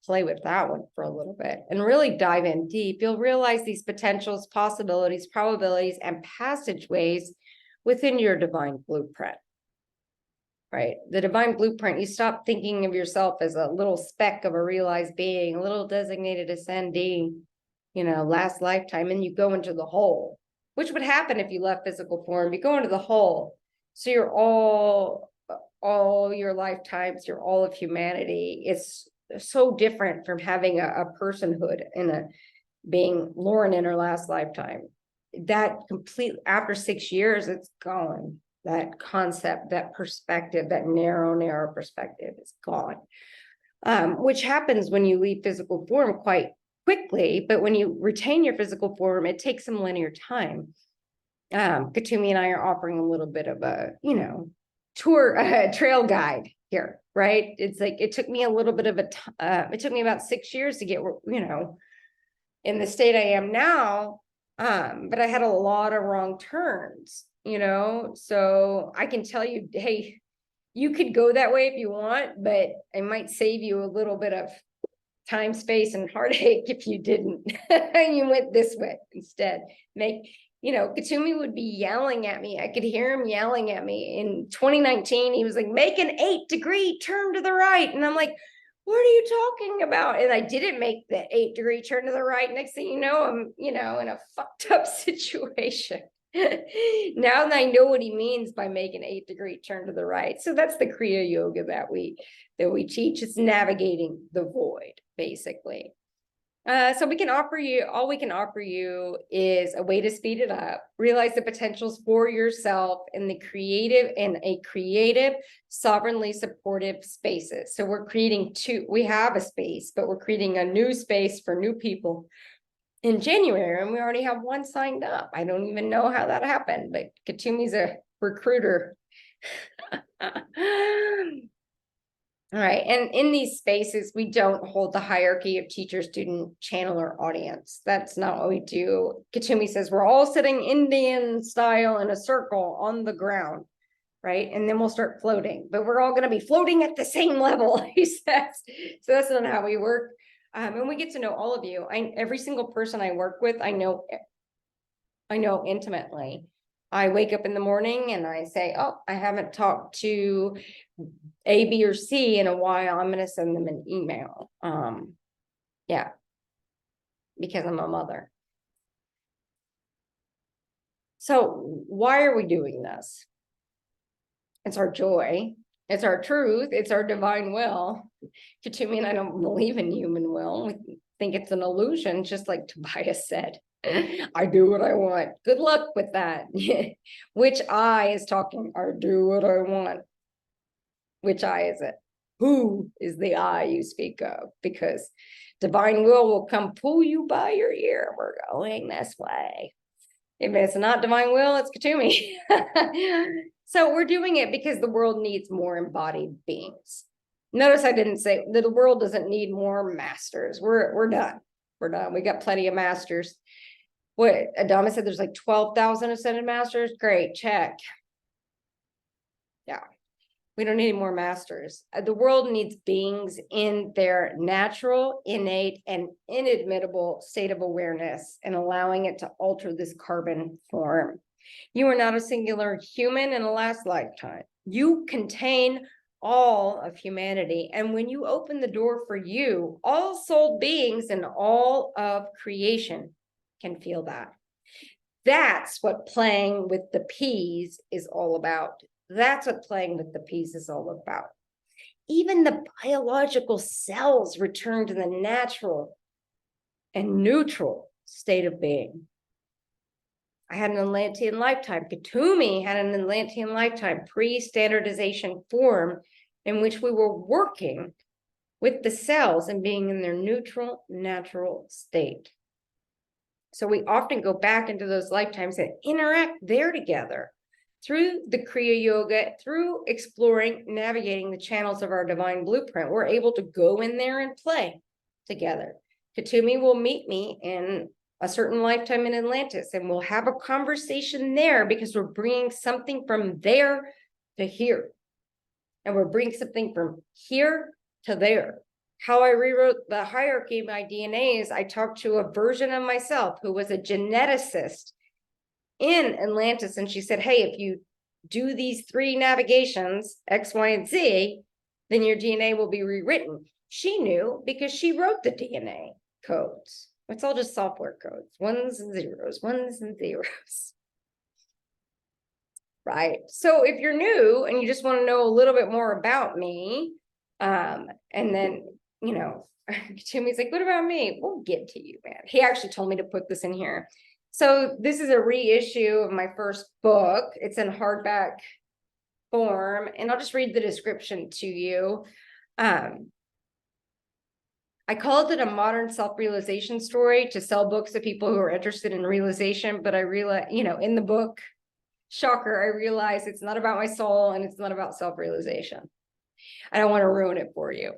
play with that one for a little bit and really dive in deep, you'll realize these potentials, possibilities, probabilities, and passageways within your divine blueprint. Right? The divine blueprint, you stop thinking of yourself as a little speck of a realized being, a little designated ascendee, last lifetime, and you go into the whole, which would happen if you left physical form. You go into the whole. So you're all your lifetimes, you're all of humanity. It's so different from having a personhood and being Lauren in her last lifetime. That complete, after 6 years, it's gone. That concept, that perspective, that narrow perspective is gone. Which happens when you leave physical form quite quickly, but when you retain your physical form, it takes some linear time. Kuthumi and I are offering a little bit of a, tour trail guide here, right? It's like, it took me a little bit of it took me about 6 years to get, in the state I am now. But I had a lot of wrong turns, so I can tell you, hey, you could go that way if you want, but it might save you a little bit of time, space, and heartache if you didn't. You went this way instead. Kuthumi would be yelling at me. I could hear him yelling at me. In 2019, he was like, make an 8-degree turn to the right. And I'm like, what are you talking about? And I didn't make the 8-degree turn to the right. Next thing you know, I'm, in a fucked up situation. Now that I know what he means by making an 8-degree turn to the right. So that's the Kriya Yoga that we teach. It's navigating the void, basically. So we can offer you is a way to speed it up, realize the potentials for yourself in a creative, sovereignly supportive spaces. So we have a space, but we're creating a new space for new people in January, and we already have one signed up. I don't even know how that happened, but Kuthumi's a recruiter. All right. And in these spaces, we don't hold the hierarchy of teacher, student, channeler, audience. That's not what we do. Kuthumi says we're all sitting Indian style in a circle on the ground, right? And then we'll start floating, but we're all going to be floating at the same level, he says. So that's not how we work. And we get to know all of you. Every single person I work with, I know intimately. I wake up in the morning and I say, oh, I haven't talked to A, B, or C in a while. I'm going to send them an email. Yeah, because I'm a mother. So why are we doing this? It's our joy. It's our truth. It's our divine will. Kuthumi and I don't believe in human will. We think it's an illusion, just like Tobias said. I do what I want. Good luck with that. Which I is talking? I do what I want. Which I is it? Who is the I you speak of? Because divine will come pull you by your ear. We're going this way. If it's not divine will, it's Kuthumi. So we're doing it because the world needs more embodied beings. Notice I didn't say that the world doesn't need more masters. We're done. We're done. We got plenty of masters. What Adama said, there's like 12,000 ascended masters. Great, check. Yeah, we don't need any more masters. The world needs beings in their natural, innate, and inadmissible state of awareness and allowing it to alter this carbon form. You are not a singular human in a last lifetime. You contain all of humanity. And when you open the door for you, all soul beings and all of creation can feel that. That's what playing with the peas is all about. That's what playing with the peas is all about. Even the biological cells return to the natural and neutral state of being. I had an Atlantean lifetime. Kuthumi had an Atlantean lifetime, pre-standardization form in which we were working with the cells and being in their neutral, natural state. So we often go back into those lifetimes and interact there together through the Kriya Yoga, through exploring, navigating the channels of our divine blueprint. We're able to go in there and play together. Kuthumi will meet me in a certain lifetime in Atlantis, and we'll have a conversation there because we're bringing something from there to here. And we're bringing something from here to there. How I rewrote the hierarchy of my DNA is I talked to a version of myself who was a geneticist in Atlantis. And she said, hey, if you do these 3 navigations, X, Y, and Z, then your DNA will be rewritten. She knew because she wrote the DNA codes. It's all just software codes, ones and zeros. Right. So if you're new and you just want to know a little bit more about me, and then, you know, Jimmy's like, what about me? We'll get to you, man. He actually told me to put this in here. So this is a reissue of my first book. It's in hardback form, and I'll just read the description to you. I called it a modern self-realization story to sell books to people who are interested in realization, but I realized, you know, in the book, shocker, I realized it's not about my soul and it's not about self-realization. I don't want to ruin it for you.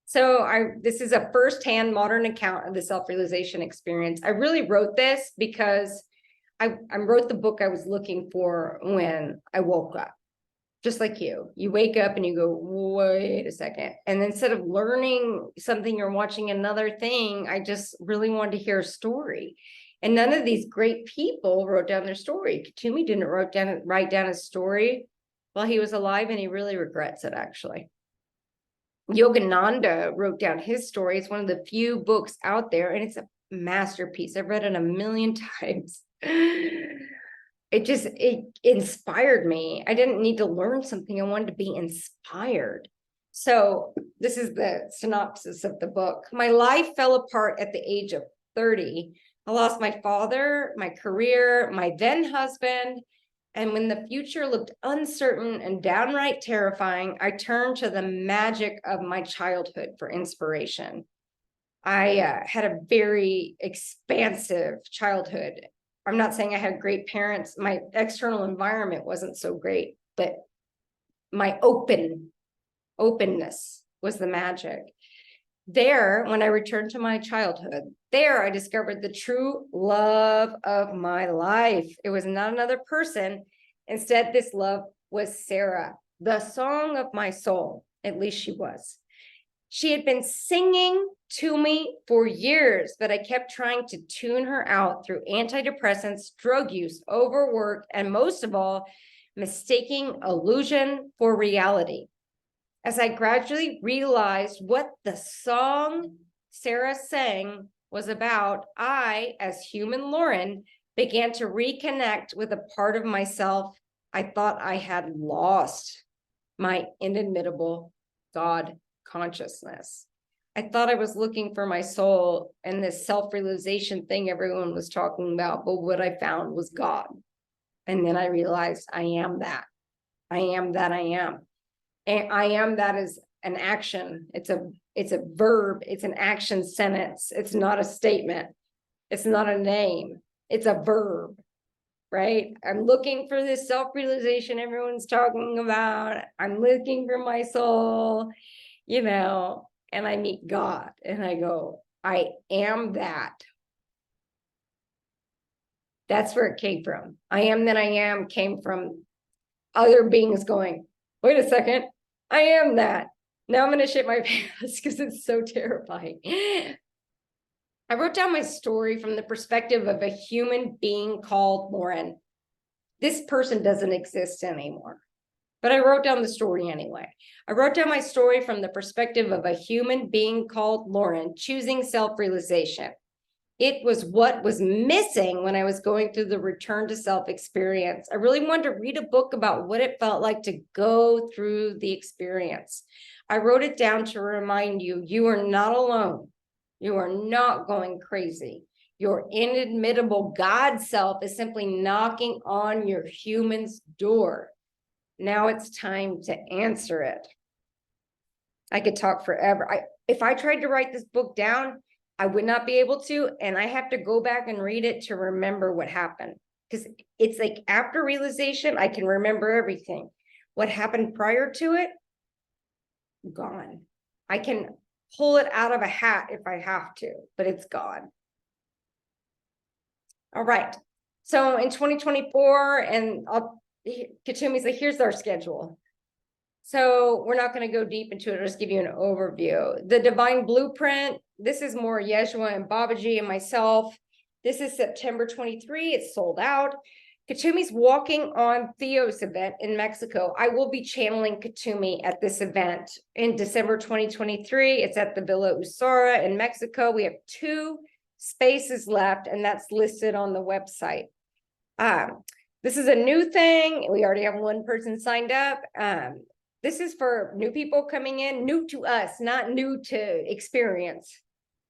So this is a firsthand modern account of the self-realization experience. I really wrote this because I wrote the book I was looking for when I woke up. Just like you wake up and you go, wait a second. And instead of learning something or watching another thing, I just really wanted to hear a story. And none of these great people wrote down their story. Kuthumi didn't write down his story while he was alive, and he really regrets it, actually. Yogananda wrote down his story. It's one of the few books out there, and it's a masterpiece. I've read it 1,000,000 times. It inspired me. I didn't need to learn something. I wanted to be inspired. So this is the synopsis of the book. My life fell apart at the age of 30. I lost my father, my career, my then husband. And when the future looked uncertain and downright terrifying, I turned to the magic of my childhood for inspiration. I had a very expansive childhood. I'm not saying I had great parents. My external environment wasn't so great, but my openness was the magic. There, when I returned to my childhood, there I discovered the true love of my life. It was not another person. Instead, this love was Sarah, the song of my soul. At least she was. She had been singing to me for years, but I kept trying to tune her out through antidepressants, drug use, overwork, and most of all, mistaking illusion for reality. As I gradually realized what the song Sarah sang was about, I, as human Lauren, began to reconnect with a part of myself I thought I had lost, my inimitable God consciousness. I thought I was looking for my soul and this self-realization thing everyone was talking about, but what I found was God. And then I realized I am that. I am that I am. And I am that is an action. It's a verb. It's an action sentence. It's not a statement. It's not a name. It's a verb, right? I'm looking for this self-realization everyone's talking about. I'm looking for my soul, you know, and I meet God and I go, I am that. That's where it came from. I am that I am came from other beings going, wait a second, I am that. Now I'm going to shit my pants because it's so terrifying. I wrote down my story from the perspective of a human being called Lauren. This person doesn't exist anymore, but I wrote down the story anyway. I wrote down my story from the perspective of a human being called Lauren, choosing self-realization. It was what was missing when I was going through the return to self experience. I really wanted to read a book about what it felt like to go through the experience. I wrote it down to remind you, you are not alone. You are not going crazy. Your inimitable God self is simply knocking on your human's door. Now it's time to answer it. I could talk forever. If I tried to write this book down, I would not be able to, and I have to go back and read it to remember what happened. Because it's like after realization, I can remember everything. What happened prior to it, gone. I can pull it out of a hat if I have to, but it's gone. All right. So in 2024, and Kuthumi's like, here's our schedule. So we're not going to go deep into it. I'll just give you an overview. The Divine Blueprint, this is more Yeshua and Babaji and myself. This is September 23. It's sold out. Kuthumi's Walking on Theos event in Mexico. I will be channeling Kuthumi at this event in December 2023. It's at the Villa Usara in Mexico. We have 2 spaces left, and that's listed on the website. This is a new thing. We already have 1 person signed up. This is for new people coming in, new to us, not new to experience,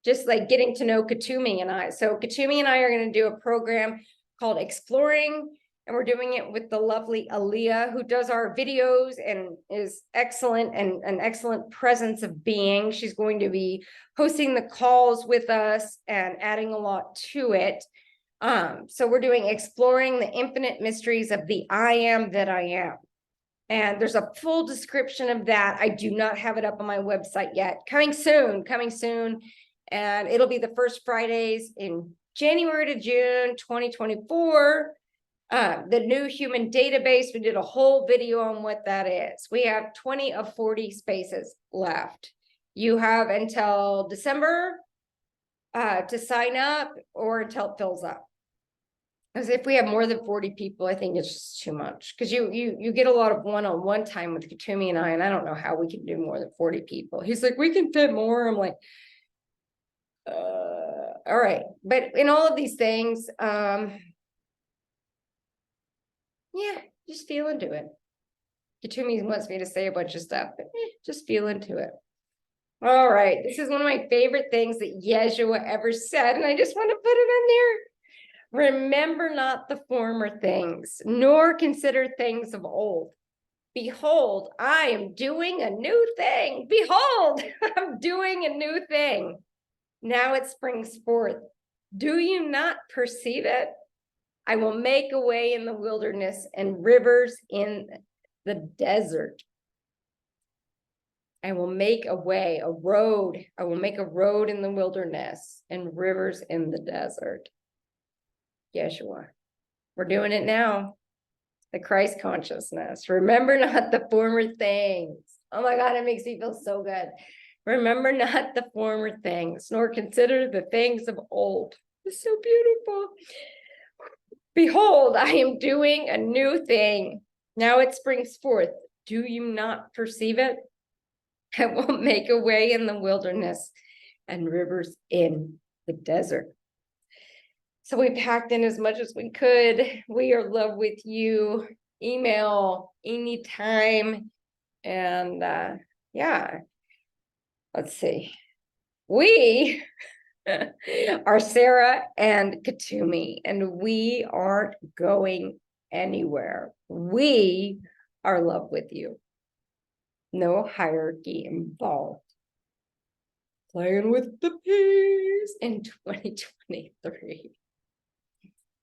just like getting to know Kuthumi and I. So Kuthumi and I are going to do a program called Exploring, and we're doing it with the lovely Aaliyah, who does our videos and is excellent and an excellent presence of being. She's going to be hosting the calls with us and adding a lot to it. So we're doing Exploring the Infinite Mysteries of the I Am That I Am. And there's a full description of that. I do not have it up on my website yet. Coming soon. And it'll be the first Fridays in January to June 2024. The new human database, we did a whole video on what that is. We have 20 of 40 spaces left. You have until December to sign up or until it fills up. Because if we have more than 40 people, I think it's just too much. Because you get a lot of one-on-one time with Kuthumi and I don't know how we can do more than 40 people. He's like, we can fit more. I'm like, all right. But in all of these things, yeah, just feel into it. Kuthumi wants me to say a bunch of stuff, but just feel into it. All right. This is one of my favorite things that Yeshua ever said, and I just want to put it on there. Remember not the former things, nor consider things of old. Behold, I am doing a new thing. Behold, I'm doing a new thing. Now it springs forth. Do you not perceive it? I will make a way in the wilderness and rivers in the desert. I will make a way, a road. I will make a road in the wilderness and rivers in the desert. Yeshua. We're doing it now. The Christ consciousness. Remember not the former things. Oh my God, it makes me feel so good. Remember not the former things, nor consider the things of old. It's so beautiful. Behold, I am doing a new thing. Now it springs forth. Do you not perceive it? I will make a way in the wilderness and rivers in the desert. So we packed in as much as we could. We are love with you. Email anytime. And yeah, let's see. We are Sarah and Kuthumi, and we aren't going anywhere. We are love with you. No hierarchy involved. Playing with the peace in 2023.